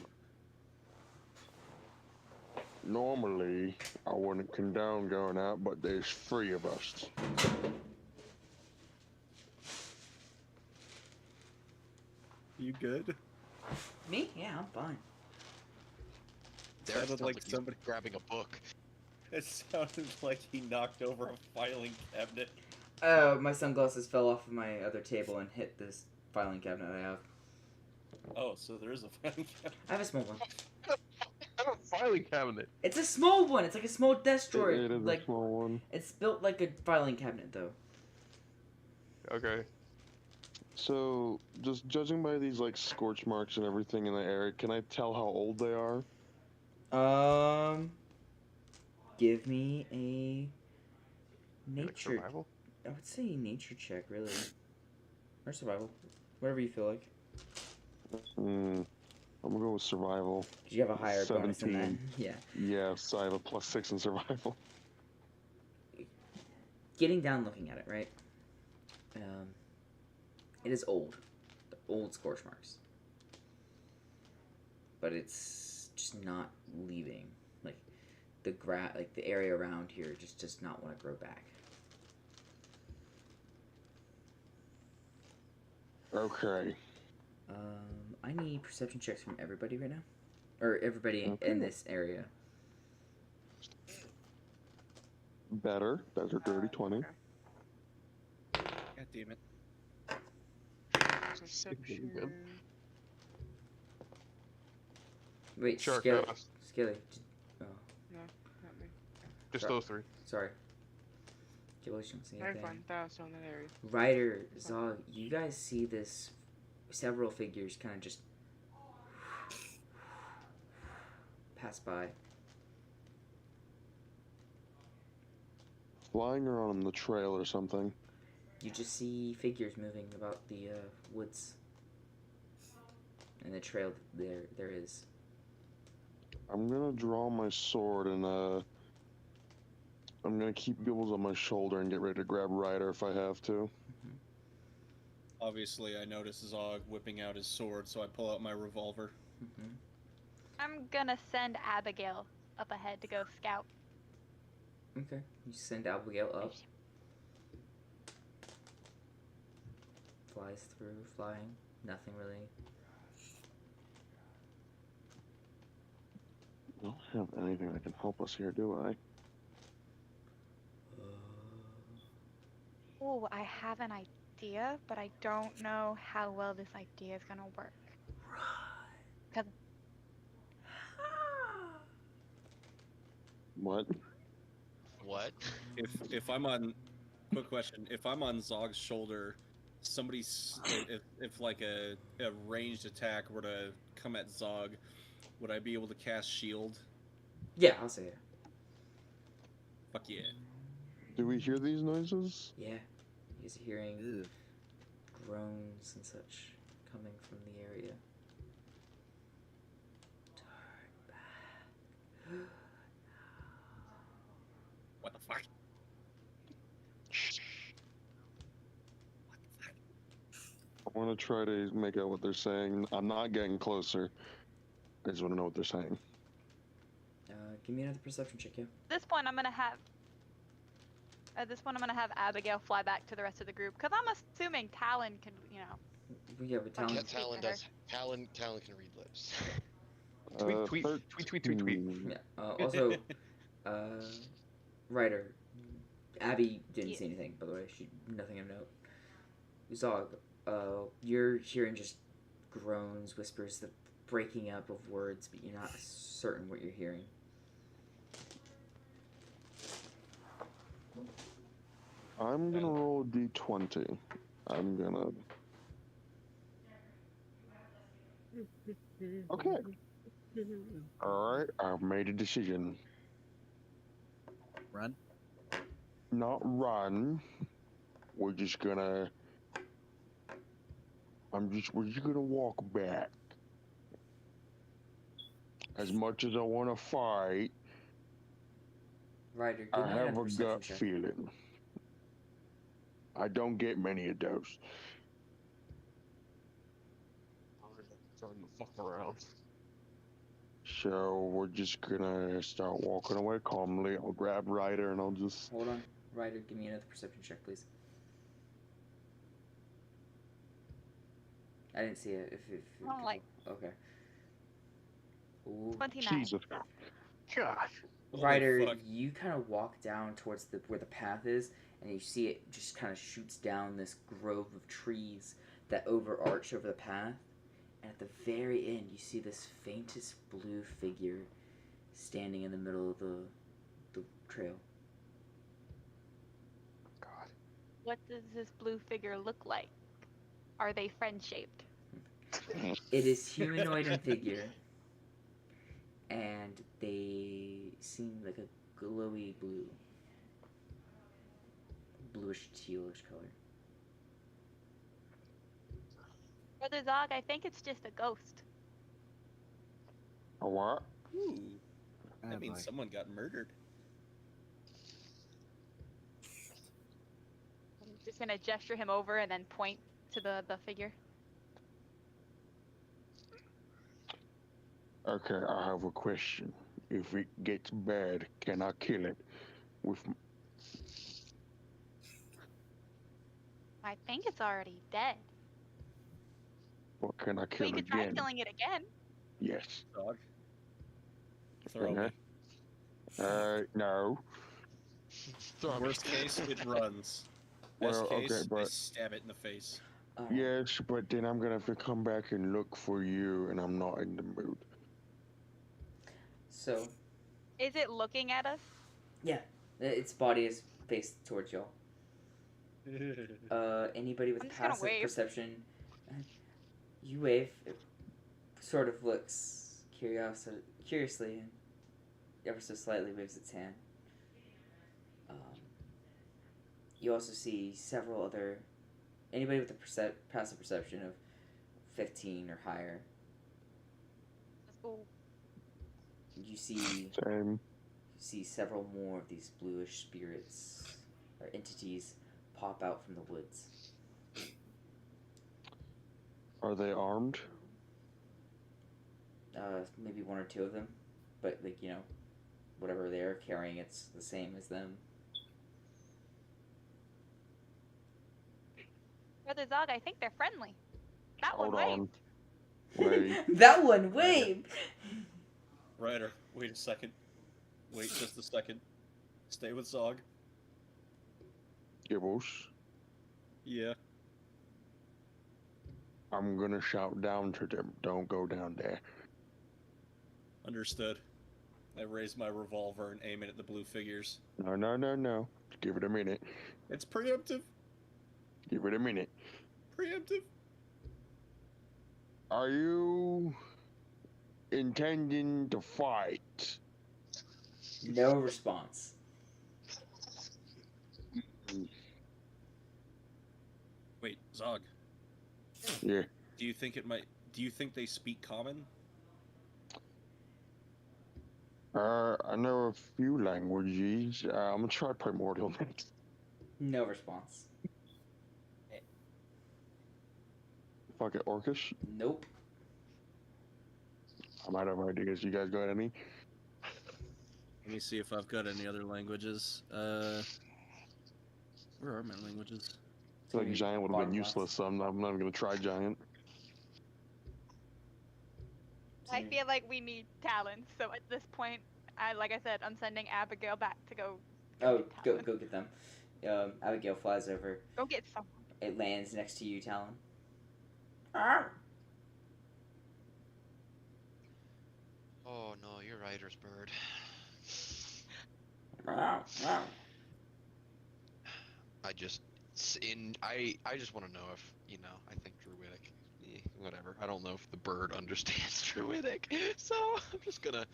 normally I wouldn't condone going out, but there's 3 of us. You good? Me? Yeah, I'm fine. Derek Sounded sounds like like he's somebody- grabbing a book. It sounded like he knocked over a filing cabinet. My sunglasses fell off of my other table and hit this filing cabinet I have. Oh, so there is a filing cabinet. I have a small one. I have a filing cabinet. It's a small one. It's like a small desk drawer. It is like a small one. it's built like a filing cabinet, though. Okay. So, just judging by these like scorch marks and everything in the area, can I tell how old they are? Give me a Like nature. survival. I would say nature check, really, or survival, whatever you feel like. I'm gonna go with survival. Did you have a higher bonus than that? 17. Yeah. Yes, I have a +6 in survival. Getting down, looking at it, right? It is old. Old scorch marks. But it's just not leaving. Like the area around here just does not want to grow back. Okay. I need perception checks from everybody right now, or everybody Okay. in this area. Better. Dirty 20. Okay. God damn it. Perception. Wait, Sure, Skelly. chaos. Skelly. Oh, No, not me. Just Sorry. those three. sorry. Skelly, you don't see I anything. find that on that area. Ryder, Zog, you guys see this several figures kind of just pass by. Flying around on the trail or something. You just see figures moving about the woods and the trail there is. I'm gonna draw my sword and I'm gonna keep Gibbles on my shoulder and get ready to grab Ryder if I have to. Obviously, I notice Zog whipping out his sword, so I pull out my revolver. Mm-hmm. I'm gonna send Abigail up ahead to go scout. Okay, you send Abigail up. Flies through, flying, nothing really. I don't have anything that can help us here, do I? Oh, I have an idea, but I don't know how well this idea is gonna work. What? What? If I'm on, quick question, if I'm on Zog's shoulder, if like a ranged attack were to come at Zog, would I be able to cast shield? Yeah, I'll say it. Fuck yeah. Do we hear these noises? Yeah, he's hearing groans and such coming from the area. Turn back. What the fuck? I want to try to make out what they're saying. I'm not getting closer. I just want to know what they're saying. Give me another perception check, yeah. At this point, I'm gonna have Abigail fly back to the rest of the group because I'm assuming Talon can, Yeah, but Talon- Talon. Yeah, speak Talon to her. does. Talon can read lips. Tweet. Yeah. Also, Ryder. Abby didn't Yeah. see anything, by the way. Nothing of note. Zog, you're hearing just groans, whispers, the breaking up of words, but you're not certain what you're hearing. I'm gonna roll a d20. I'm gonna. Okay. Alright, I've made a decision. Run. Not run. We're just gonna. We're just gonna walk back. As much as I want to fight, Ryder, give I me have another a perception gut check. feeling. I don't get many of those. Starting to fuck around. So we're just gonna start walking away calmly. I'll grab Ryder and I'll just. Hold on. Ryder, give me another perception check, please. I didn't see it. If I don't like- Okay. Ooh. 29. Jesus. Gosh. Holy Ryder, fuck. you kind of walk down towards where the path is, and you see it just kind of shoots down this grove of trees that overarch over the path. And at the very end, you see this faintest blue figure standing in the middle of the trail. God. What does this blue figure look like? Are they friend-shaped? It is humanoid in figure, and they seem like a glowy blue, bluish tealish color. Brother Zog, I think it's just a ghost. A what? Ooh, Oh, that means boy. someone got murdered. I'm just gonna gesture him over and then point to the figure. Okay, I have a question. If it gets bad, can I kill it? With I think it's already dead. or can I But kill you it could try again? killing it again. Yes. Dog. Throw Uh-huh. me. No. Throw me. Worst case, it runs. Best Well, okay, case, I but stab it in the face. Alright. yes, but then I'm gonna have to come back and look for you, and I'm not in the mood. So, Is it looking at us? its body is faced towards y'all. Anybody with I'm just gonna passive wave. perception? You wave. It sort of looks curiously and ever so slightly waves its hand. You also see several other. Anybody with a passive perception of 15 or higher. Let's go. You see several more of these bluish spirits or entities pop out from the woods. Are they armed? Maybe one or two of them, but like whatever they're carrying, it's the same as them. Brother Zog, I think they're friendly. That Hold one on. waved. Wait. That one waved. Ryder, wait a second. Wait just a second. Stay with Zog. Gibbles. Yeah. I'm gonna shout down to them. Don't go down there. Understood. I raise my revolver and aim it at the blue figures. No. Give it a minute. It's preemptive. Give it a minute. Preemptive. Are you intending to fight? No response. Wait, Zog. Yeah. Do you think they speak common? I know a few languages. I'm gonna try Primordial next. No response. Fuck it, Orcish. Nope. I'm out of ideas. You guys got any? Let me see if I've got any other languages. Where are my languages? I feel like Giant would have been Bottom left. useless, so I'm not even gonna try Giant. I feel like we need talents. So at this point, like I said, I'm sending Abigail back to go. Oh, get go Talon. get them. Abigail flies over. Go get someone. It lands next to you, Talon. Oh no, you're Ryder's bird. I just want to know if I think Druidic. Whatever. I don't know if the bird understands Druidic, so I'm just gonna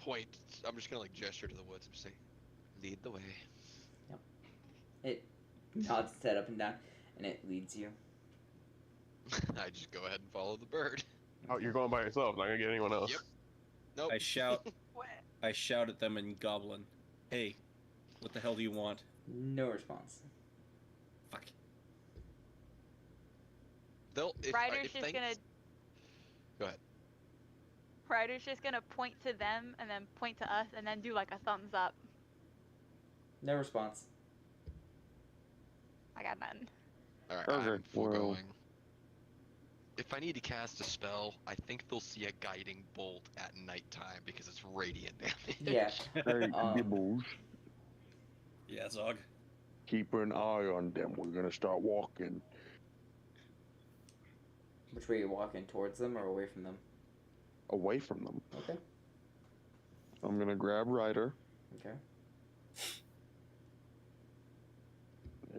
point. I'm just gonna gesture to the woods and say, "Lead the way." Yep. It nods its head up and down, and it leads you. I just go ahead and follow the bird. Oh, you're going by yourself. Not gonna get anyone else. Yep. Nope. I shout. What? I shout at them in Goblin. Hey, what the hell do you want? No response. Fuck. They'll. Ryder's if just they... gonna. Go ahead. Ryder's just gonna point to them and then point to us and then do like a thumbs up. No response. I got none. All right. Okay, I'm foregoing. well. If I need to cast a spell, I think they'll see a guiding bolt at nighttime because it's radiant damage. Yeah. Hey, Um, Gibbles. Yeah, Zog. Keep an eye on them. We're gonna start walking. Which way are you walking? Towards them or away from them? Away from them. Okay. I'm gonna grab Ryder, Okay.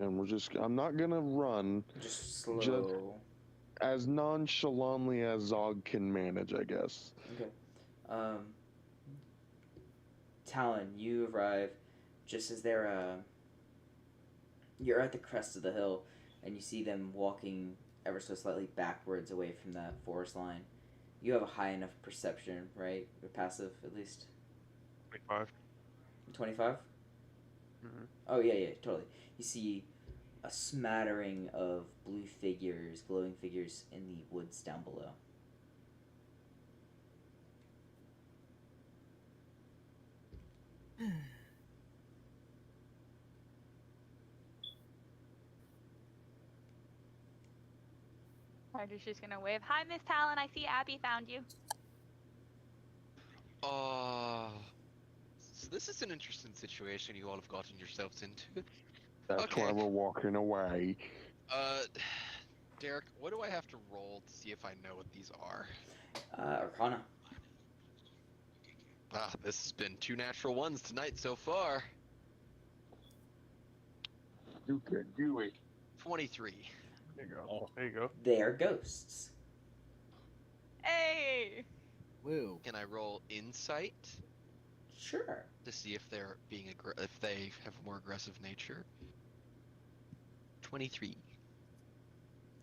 and I'm not gonna run Just slow. as nonchalantly as Zog can manage, I guess. Okay. Talon, you arrive just as you're at the crest of the hill, and you see them walking ever so slightly backwards away from that forest line, You have a high enough perception, right? Or passive, at least. 25. 25? Mm-hmm. Oh, yeah, totally. You see a smattering of blue figures, glowing figures in the woods down below. Ryder's just gonna wave. Hi, Miss Talon. I see Abby found you. So this is an interesting situation you all have gotten yourselves into. That's Okay. why we're walking away. Derek, what do I have to roll to see if I know what these are? Arcana. This has been 2 natural ones tonight so far. You can do it. 23. There you go. Oh. There you go. They are ghosts. Hey. Woo. Can I roll insight Sure. to see if they're if they have a more aggressive nature? 23.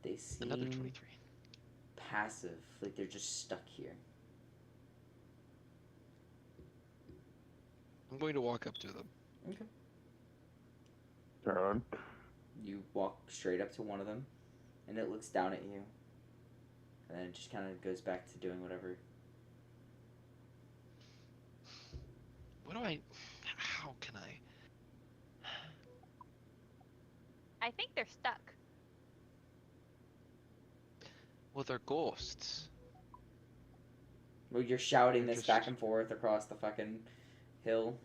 They seem Another 23. passive, like they're just stuck here. I'm going to walk up to them. Okay. Talon. You walk straight up to one of them, and it looks down at you. And then it just kind of goes back to doing whatever. How can I? I think they're stuck. Well, they're ghosts. Well, you're shouting They're this just- back and forth across the fucking hill.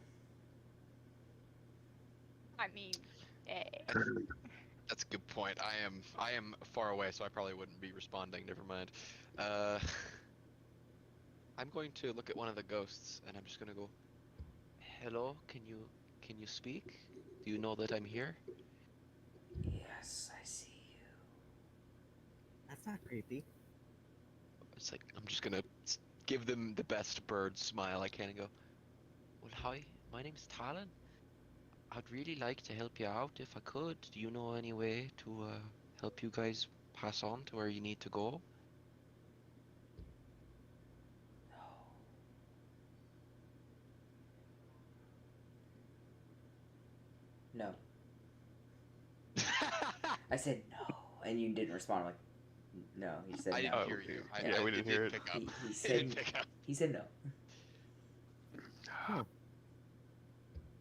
I mean, eh. That's a good point. I am far away, so I probably wouldn't be responding. Never mind. I'm going to look at one of the ghosts, and I'm just gonna go, "Hello, can you speak? Do you know that I'm here?" Yes, I see you. That's not creepy. It's like I'm just gonna give them the best bird smile I can and go, "Well, hi, my name's Talon. I'd really like to help you out if I could. Do you know any way to help you guys pass on to where you need to go?" No. I said no, and you didn't respond. I'm like, no. He said I no. didn't hear you. Yeah, we didn't hear it. Pick up. He It said didn't pick up. he said no.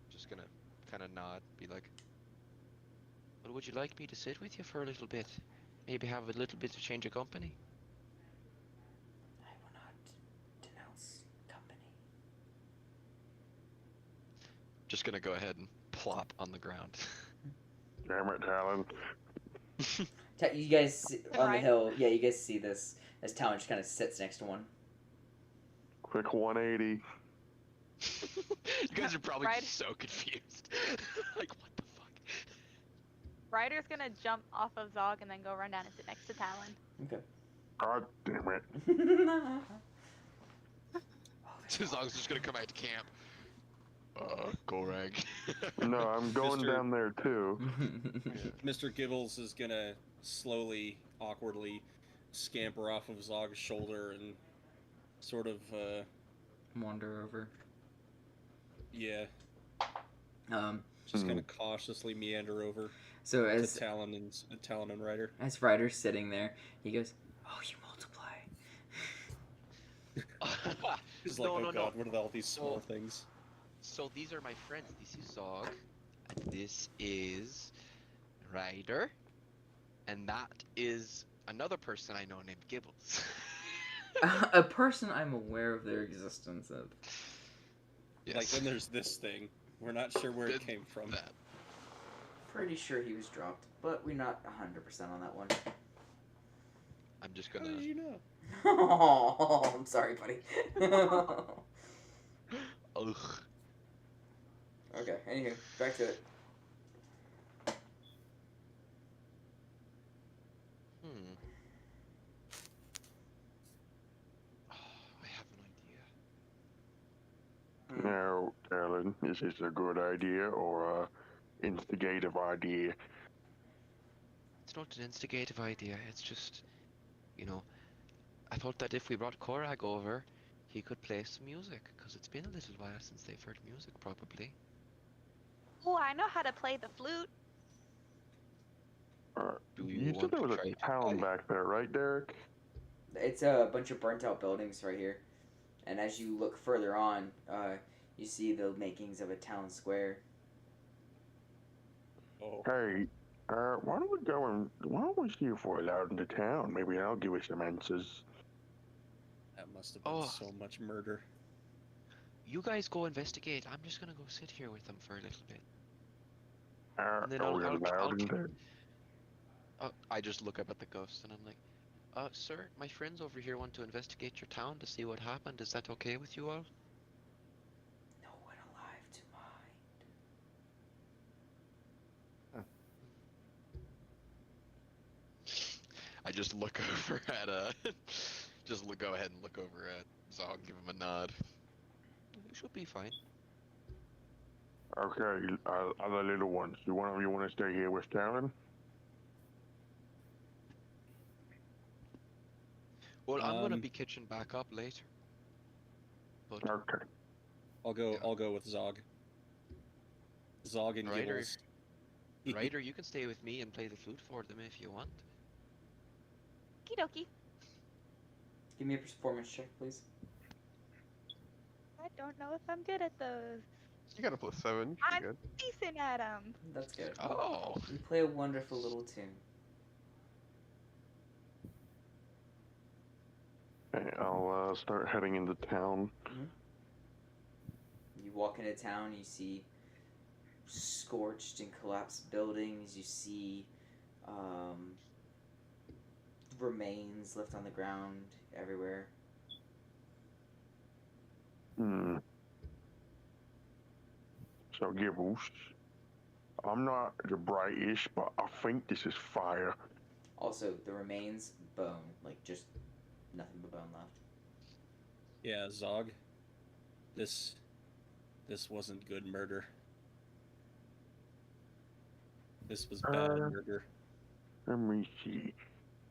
Just gonna kind of nod, be like, "Well, would you like me to sit with you for a little bit? Maybe have a little bit of change of company?" I will not denounce company. Just gonna go ahead and plop on the ground. Damn it, Talon. You guys on the Right. hill. Yeah, you guys see this as Talon just kind of sits next to one. Quick 180. You guys are probably Right. just so confused. Like, what the fuck? Ryder's gonna jump off of Zog and then go run down and sit next to Talon. Okay. God damn it. Zog's just gonna come out to camp. Gorag. No, I'm going Mr. down there too. Mr. Gibbles is gonna slowly, awkwardly scamper off of Zog's shoulder and sort of, Wander over. yeah, Um. just kind of cautiously meander over So to as Talon and Ryder. Ryder's sitting there, he goes, "Oh, you multiply." He's like, No, oh no, god, no. what are all these small Oh. things? So these are my friends. This is Zog, and this is Ryder, and that is another person I know named Gibbles. A person I'm aware of their existence of. Yes. Like, then there's this thing. We're not sure where it Then came from. that. Pretty sure he was dropped, but we're not 100% on that one. I'm just How gonna. did you know? Oh, I'm sorry, buddy. Ugh. Okay, anywho, back to it. I have an idea. Now, Talon, is this a good idea or a instigative idea? It's not an instigative idea. It's just, you know, I thought that if we brought Korag over, he could play some music, because it's been a little while since they've heard music, probably. Oh, I know how to play the flute. Do you You said want there to was try a to town play? back there, right, Derek? It's a bunch of burnt out buildings right here, and as you look further on, you see the makings of a town square. Oh, Hey, why don't we see if we're allowed into town? Maybe I'll give us some answers. that must have been Oh. so much murder. You guys go investigate. I'm just gonna go sit here with them for a little bit. And then Are we allowed in there? I just look up at the ghost and I'm like, sir, my friends over here want to investigate your town to see what happened. Is that okay with you all? No one alive to mind. I just look over at go ahead and look over at Zog, give him a nod. You should be fine. Okay, other little ones. Do one of you want to stay here with Talon? Well, I'm gonna Um, be kitchen back up later. But Okay. I'll go. Yeah. I'll go with Zog. Zog and Ryder, Gibbles. Ryder, you can stay with me and play the flute for them if you want. Okie dokie. Give me a performance check, please. I don't know if I'm good at those. You got a +7. You should be I'm good. decent at them. That's good. Oh. You play a wonderful little tune. Okay, I'll start heading into town. You walk into town, you see scorched and collapsed buildings, you see remains left on the ground everywhere. So, Gibbles, I'm not the brightest, but I think this is fire. Also, the remains, bone. Like, just nothing but bone left. Yeah, Zog. This wasn't good murder. This was bad murder. Let me see.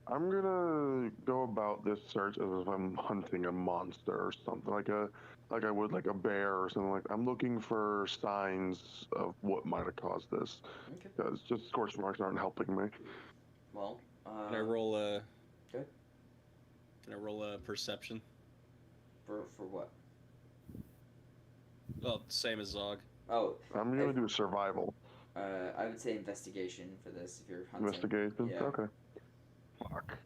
I'm gonna go about this search as if I'm hunting a monster or something, like I would like a bear or something like. I'm looking for signs of what might have caused this, Okay. because just scorch marks aren't helping me. Well, Can I roll a? Good. Can I roll a perception? For what? Well, same as Zog. Oh, I'm gonna do survival. I would say investigation for this if you're hunting. Investigation. Yeah. Okay. Fuck.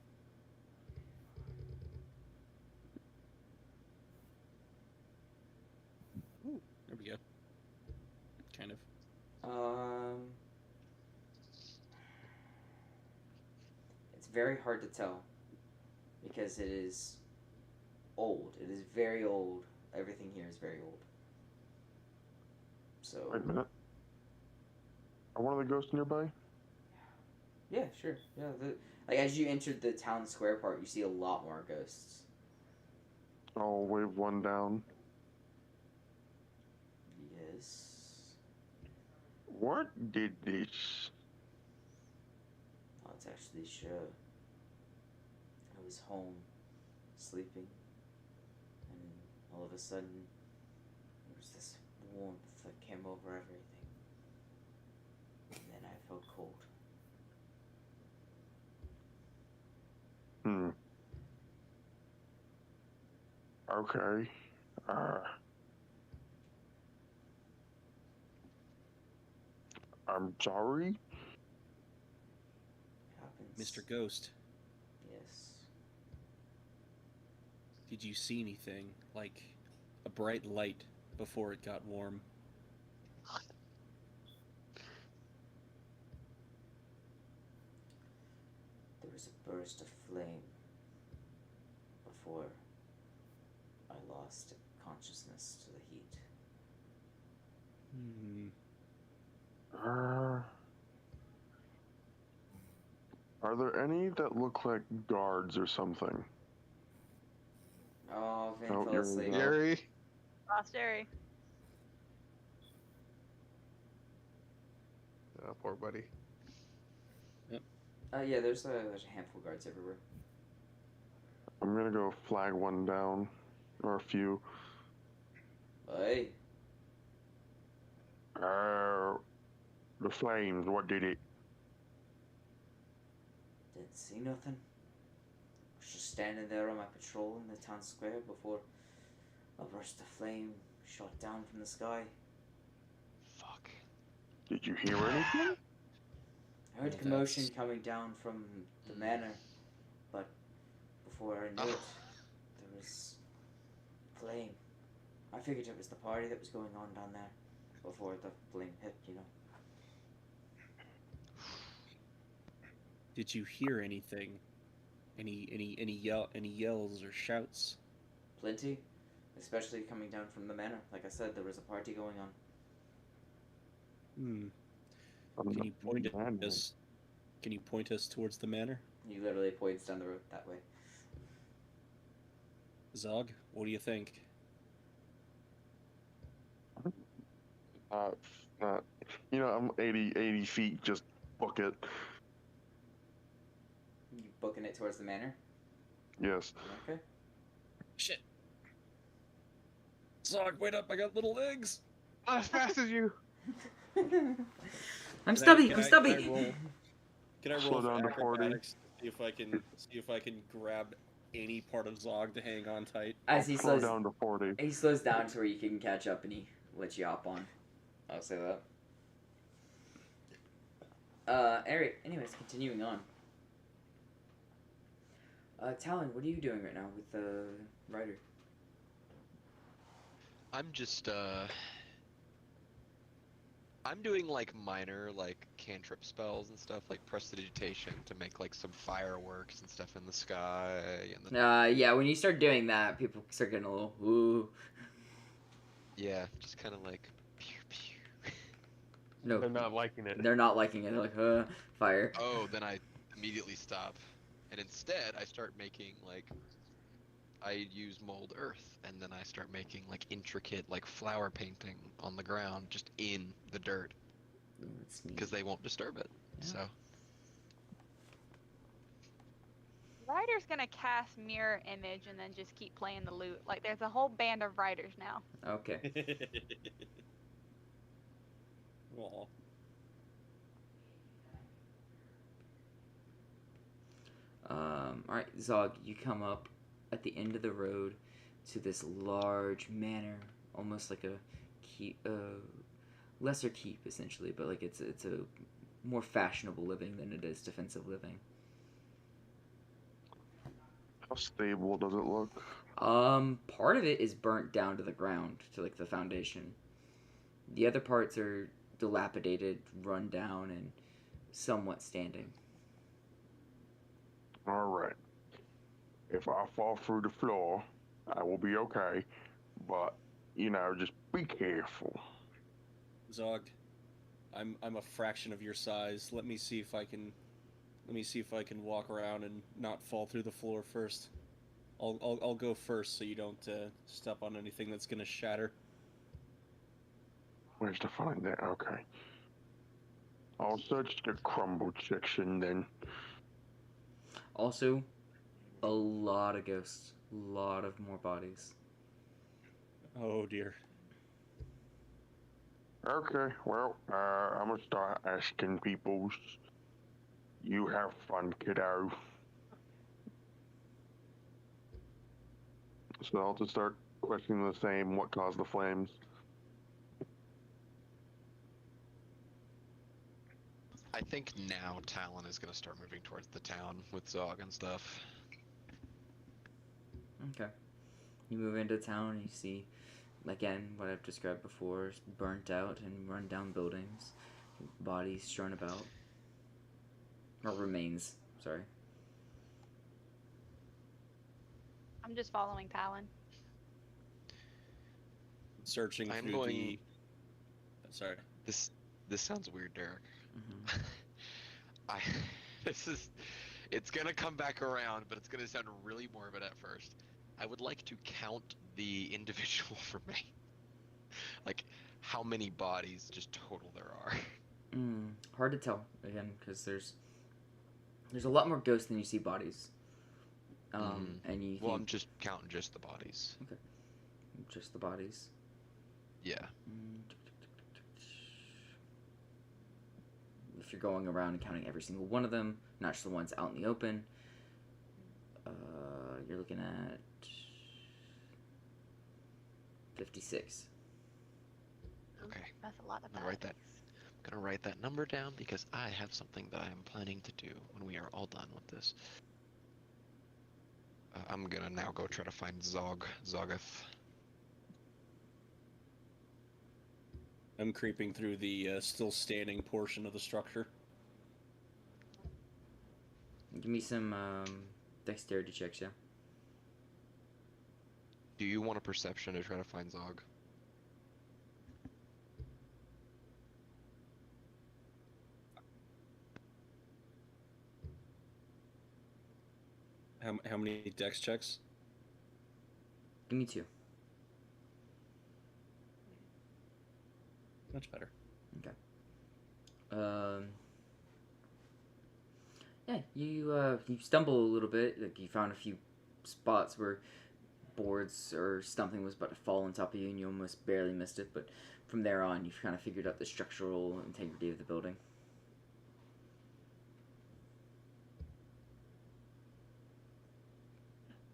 There we go. Kind of. It's very hard to tell because it is old. It is very old. Everything here is very old. So. Wait a minute. Are one of the ghosts nearby? Yeah, sure. Yeah, like as you entered the town square part, you see a lot more ghosts. I'll wave one down. Yes. What did this? Oh, it's actually sure. I was home, sleeping, and all of a sudden, there was this warmth that came over everything, and then I felt cold. Okay. I'm sorry. Happens. Mr. Ghost, Yes. did you see anything like a bright light before it got warm? There was a burst of flame before I lost consciousness to the heat. Are there any that look like guards or something? Oh, Vin Oh, fell you're asleep. right. Gary. Lost Jerry. Oh, poor buddy. Yeah, there's a handful of guards everywhere. I'm gonna go flag one down, or a few. Hey, The flames. What did it? didn't see nothing. I was just standing there on my patrol in the town square before a burst of flame shot down from the sky. Fuck. Did you hear anything? I heard Well, commotion that's- coming down from the manor, but before I knew it, there was flame. I figured it was the party that was going on down there before the flame hit, you know. Did you hear anything? Any yells or shouts? Plenty, especially coming down from the manor. Like I said, there was a party going on. Can you point us? Can you point us towards the manor? He literally points down the road that way. Zog, what do you think? I'm 80 feet. Just book it. You booking it towards the manor? Yes. Okay. Shit. Zog, wait up! I got little legs. Not as fast as you. I'm stubby. I'm Can stubby. I roll Slow for down to 40. acrobatics to see if I can grab any part of Zog to hang on tight? As he Slow slows down to 40. He slows down to where you can catch up and he lets you hop on. I'll say that. Eric, anyways, continuing on. Talon, what are you doing right now with the rider? I'm just I'm doing like minor like cantrip spells and stuff, like prestidigitation to make like some fireworks and stuff in the sky and then Yeah, when you start doing that, people start getting a little ooh. yeah, just kind of like pew pew. No, They're not liking it. they're not liking it. They're like, fire. Oh, then I immediately stop, and instead I start making like I use mold earth, and then I start making like intricate like flower painting on the ground, just in the dirt, Ooh, that's neat. because they won't disturb it. Yeah. So Ryder's gonna cast mirror image and then just keep playing the lute. Like there's a whole band of riders now. Okay. Aw. Alright, Zog, you come up at the end of the road to this large manor, almost like a keep, lesser keep essentially, but like it's a more fashionable living than it is defensive living. How stable does it look? Part of it is burnt down to the ground, to like the foundation. The other parts are dilapidated, run down, and somewhat standing. Alright. If I fall through the floor, I will be okay. But, just be careful. Zog, I'm a fraction of your size. Let me see if I can walk around and not fall through the floor first. I'll go first so you don't step on anything that's gonna shatter. Where's the fun in there? Okay. I'll search the crumbled section then. Also, a lot of ghosts, a lot of more bodies. Oh dear. Okay, well, I'm gonna start asking people. You have fun, kiddo. So I'll just start questioning the same. What caused the flames? I think now Talon is gonna start moving towards the town with Zog and stuff. Okay. You move into town and you see, again, what I've described before, burnt out and run down buildings, bodies strewn about. Or remains, sorry. I'm just following Talon. Searching I'm through going- the. Sorry. This sounds weird, Derek. Mm-hmm. It's gonna come back around, but it's gonna sound really morbid at first. I would like to count the individual for me. Like, how many bodies just total there are. Hard to tell, again, because there's a lot more ghosts than you see bodies. And you Well, think I'm just counting just the bodies. just the bodies. Yeah. If you're going around and counting every single one of them, not just the ones out in the open, you're looking at 56. Okay. That's a lot of I'm gonna write bodies. Gonna write that number down because I have something that I am planning to do when we are all done with this. I'm gonna now go try to find Zogoth. I'm creeping through the still standing portion of the structure. Give me some dexterity checks, yeah. Do you want a perception to try to find Zog? How many dex checks? Give me 2. Much better. Yeah, you stumble a little bit. Like you found a few spots where boards or something was about to fall on top of you, and you almost barely missed it. But from there on, you've kind of figured out the structural integrity of the building.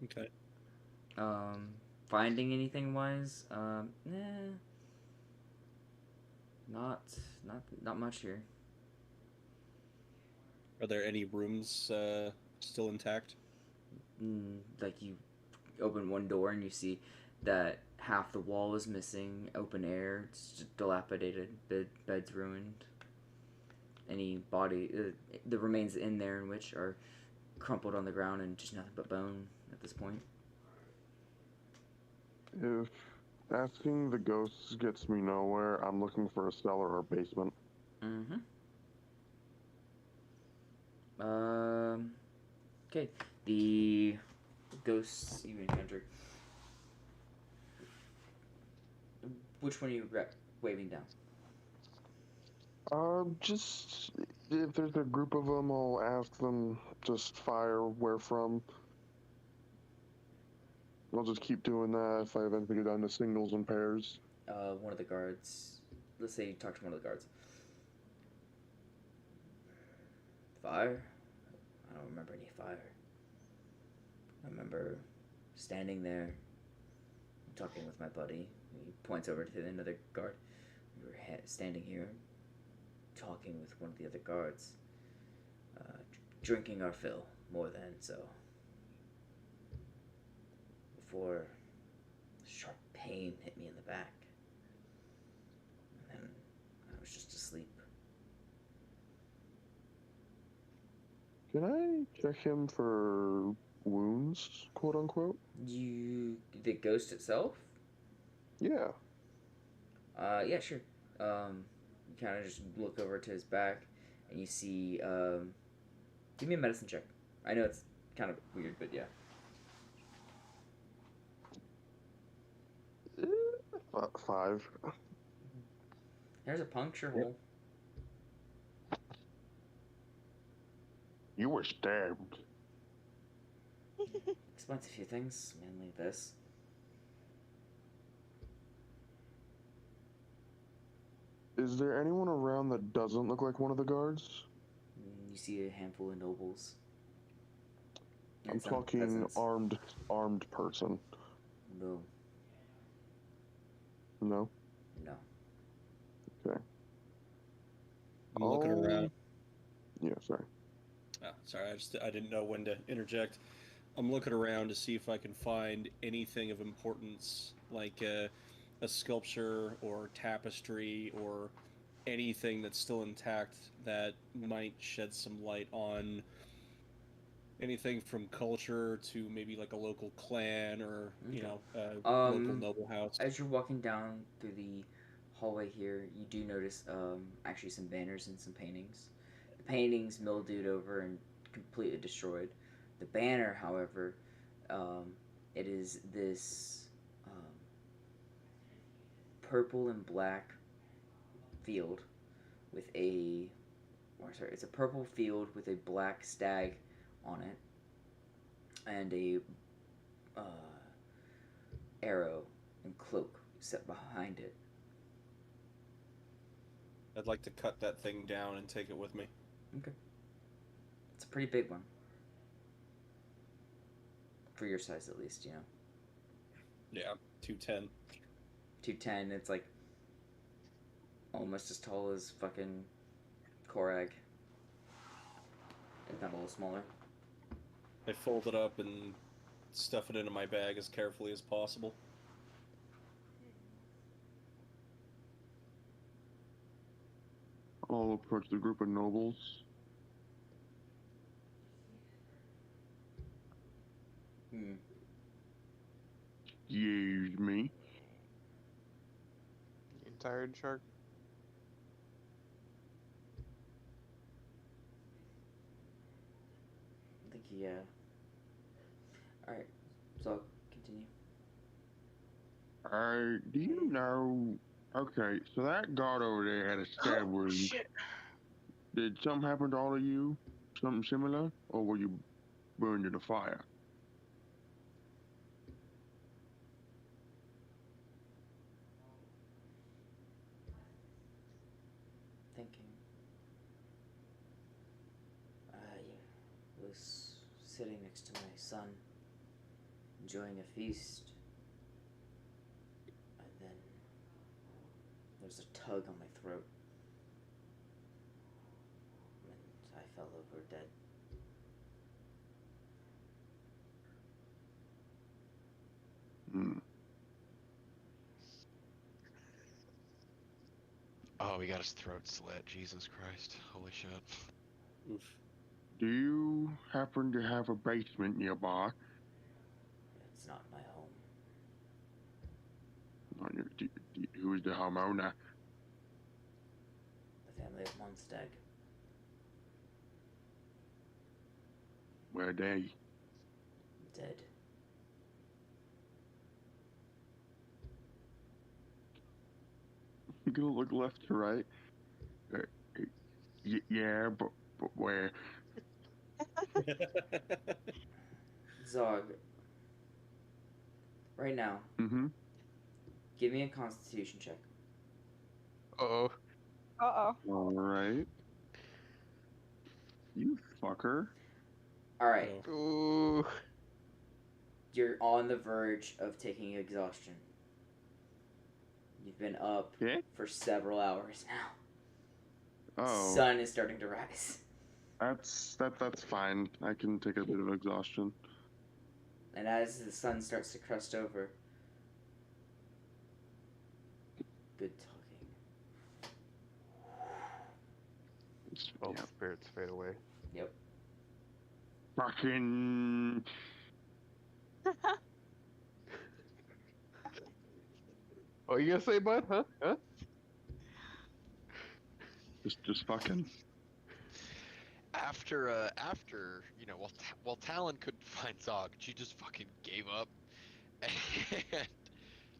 Okay. Finding anything wise, not much here. Are there any rooms still intact? Like you open one door and you see that half the wall is missing, open air, it's just dilapidated, bed's ruined. Any body, the remains in there in which are crumpled on the ground and just nothing but bone at this point. If asking the ghosts gets me nowhere, I'm looking for a cellar or basement. Okay. The ghosts you encountered. Which one are you waving down? Just if there's a group of them, I'll ask them just fire where from. I'll just keep doing that if I eventually get down to singles and pairs. One of the guards. Let's say you talk to one of the guards. Fire? I don't remember any fire. I remember standing there, talking with my buddy. He points over to another guard. We were standing here, talking with one of the other guards, drinking our fill, more than so. Before a sharp pain hit me in the back. And then I was just asleep. Can I check him for wounds, quote unquote? The ghost itself? Yeah. Yeah, sure. You kind of just look over to his back, and you see. Give me a medicine check. I know it's kind of weird, but yeah. 5. There's a puncture hole. You were stabbed. Explains a few things, mainly this. Is there anyone around that doesn't look like one of the guards? You see a handful of nobles. I'm And some talking peasants. armed person. No. No? No. Okay. I'm looking around. Yeah, sorry. Oh, sorry, I didn't know when to interject. I'm looking around to see if I can find anything of importance, like a sculpture or tapestry or anything that's still intact that might shed some light on anything from culture to maybe like a local clan or local noble house. As you're walking down through the hallway here, you do notice actually some banners and some paintings. The paintings mildewed over and completely destroyed. The banner, however, it is this purple and black field with it's a purple field with a black stag on it. and a arrow and cloak set behind it. I'd like to cut that thing down and take it with me. Okay. It's a pretty big one. For your size, at least, you know. Yeah, 210. 210, it's like almost as tall as fucking Korag. If not a little smaller. I fold it up and stuff it into my bag as carefully as possible. I'll approach the group of nobles. Excuse me. You tired, Shark? I think he, Alright, so I'll continue. Do you know? Okay, so that guard over there had a stab wound. Shit. Did something happen to all of you? Something similar? Or were you burned in a fire? Thinking. I was sitting next to my son, enjoying a feast, and then there was a tug on my throat, and I fell over dead. Hmm. Oh, we got his throat slit. Jesus Christ. Holy shit. Oof. Do you happen to have a basement nearby? It's not my home. Who is the homeowner? The family of Mondstag. Where are they? Dead. I'm gonna look left to right. Yeah, but where? Zog. Right now, Mm-hmm. give me a constitution check. Uh-oh. Uh-oh. All right. You fucker. Alright, Ooh. you're on the verge of taking exhaustion. You've been up Yeah? for several hours now. Oh, Sun is starting to rise. that's fine. I can take a bit of exhaustion. And as the sun starts to crust over, good talking. All Yeah. spirits fade away. Yep. Fucking. Oh, you gonna say, bud? Huh? Huh? Just fucking. After, you know, while Talon couldn't find Zog, she just fucking gave up. And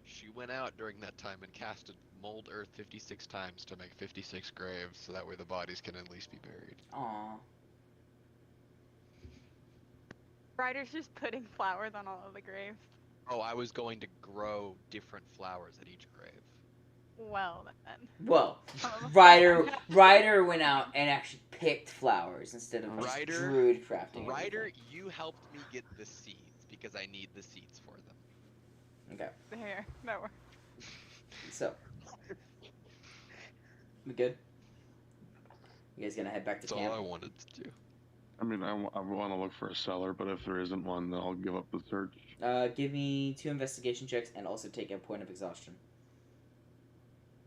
she went out during that time and casted Mold Earth 56 times to make 56 graves, so that way the bodies can at least be buried. Aww. Ryder's just putting flowers on all of the graves. Oh, I was going to grow different flowers at each grave. Well, then. Well, Oh. Ryder went out and actually picked flowers instead of just Ryder- druid crafting. Ryder, everything. you helped me get the seeds because I need the seeds for them. Okay, There, that works. so we good? You guys gonna head back to That's camp? all I wanted to do. I mean, I want to look for a cellar, but if there isn't one, then I'll give up the search. Give me 2 investigation checks and also take a point of exhaustion.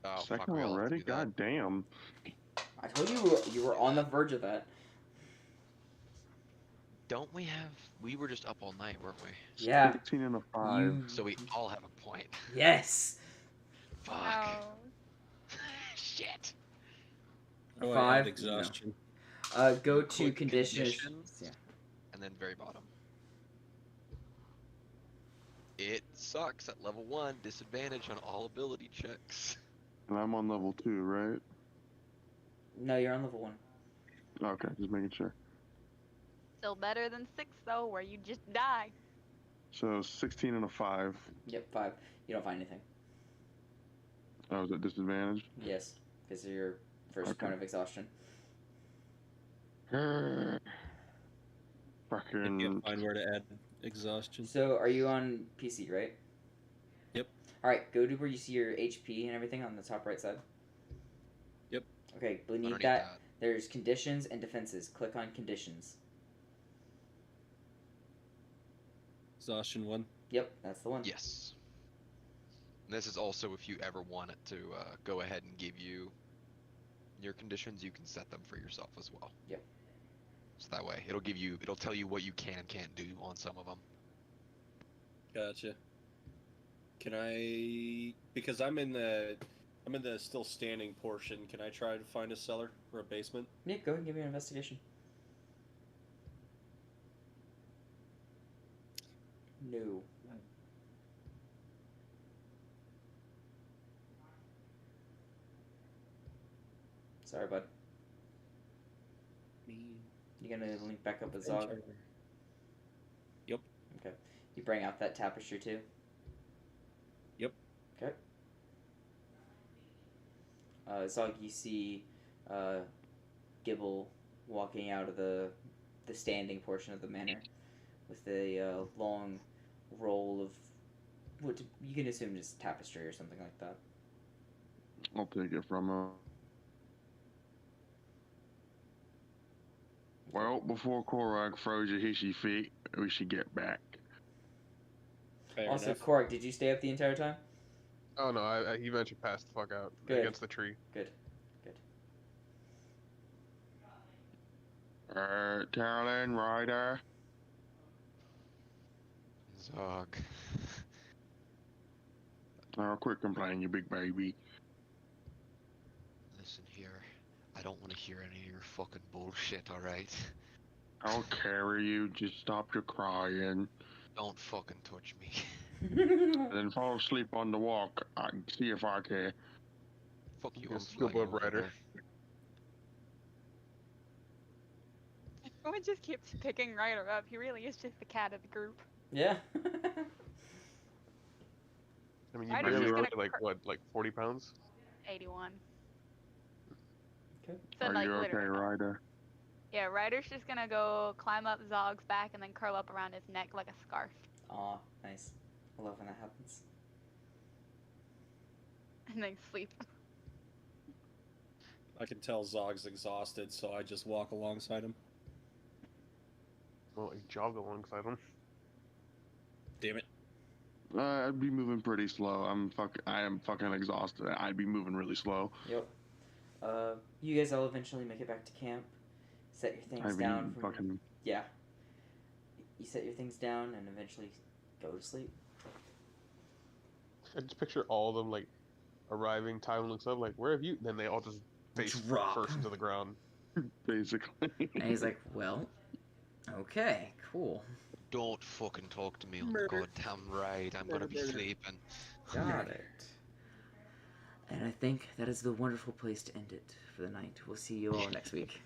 Oh, Second fuck, we all have to already? do that. God damn. I told you were on the verge of that. Don't we have... We were just up all night, weren't we? Yeah. 16 and a 5. You. So we all have a point. Yes. Fuck. Oh. Shit. Oh, I 5? had exhaustion. Go to Quick conditions. conditions. Yeah. And then very bottom. It sucks at level 1, disadvantage on all ability checks. And I'm on level 2, right? No, you're on level 1. Okay, just making sure. Still better than 6 though, where you just die. So 16 and a 5. Yep, 5. You don't find anything. Oh, is it disadvantage? Yes, because of your first Okay. point of exhaustion. I Fucking. can't find where to add exhaustion. So, are you on PC, right? Yep. Alright, go to where you see your HP and everything on the top right side. Yep. Okay, beneath Underneath that, there's conditions and defenses. Click on conditions. Exhaustion 1. Yep, that's the one. Yes. And this is also if you ever want it to go ahead and give you your conditions, you can set them for yourself as well. Yep. So that way, it'll tell you what you can and can't do on some of them. Gotcha. Can I, because I'm in the still standing portion, can I try to find a cellar or a basement? Yeah, go ahead and give me an investigation. No. Sorry, bud. You gonna link back up with Zog? Yep. Okay. You bring out that tapestry too? Yep. Okay. Zog, you see Gibble walking out of the standing portion of the manor with a long roll of what you can assume is tapestry or something like that. I'll take it from her. Well, before Korag throws a hissy fit, we should get back. Fair Also, enough. Korg, did you stay up the entire time? Oh no, he eventually passed the fuck out Good. against the tree. Good. Good. Carolyn, Ryder. Zog. Oh, quit complaining, you big baby. Listen here. I don't want to hear any of your fucking bullshit, alright? I'll carry you, just stop your crying. Don't fucking touch me. And then fall asleep on the walk. I can see if I can. Fuck you, Yeah, I'm scoop flying up over Ryder. there. Everyone just keeps picking Ryder up. He really is just the cat of the group. Yeah. I mean, you Ryder's barely just weigh gonna like what, like 40 pounds? 81. Okay. So, Are like, you okay, literally not. Ryder? Yeah, Ryder's just gonna go climb up Zog's back and then curl up around his neck like a scarf. Aw, nice. I love when that happens. And then sleep. I can tell Zog's exhausted, so I just walk alongside him. Well, like jog alongside him. Damn it. I'd be moving pretty slow. I am fucking exhausted. I'd be moving really slow. Yep. You guys all eventually make it back to camp. Set your things I'd be down. fucking. Yeah. You set your things down and eventually go to sleep. I just picture all of them like arriving. Time looks up, like, where have you? Then they all just face Drop. first into the ground. Basically. And he's like, well, okay, cool. Don't fucking talk to me on the Murder. goddamn ride. I'm gonna be Murder. sleeping. Got it. And I think that is the wonderful place to end it for the night. We'll see you all next week.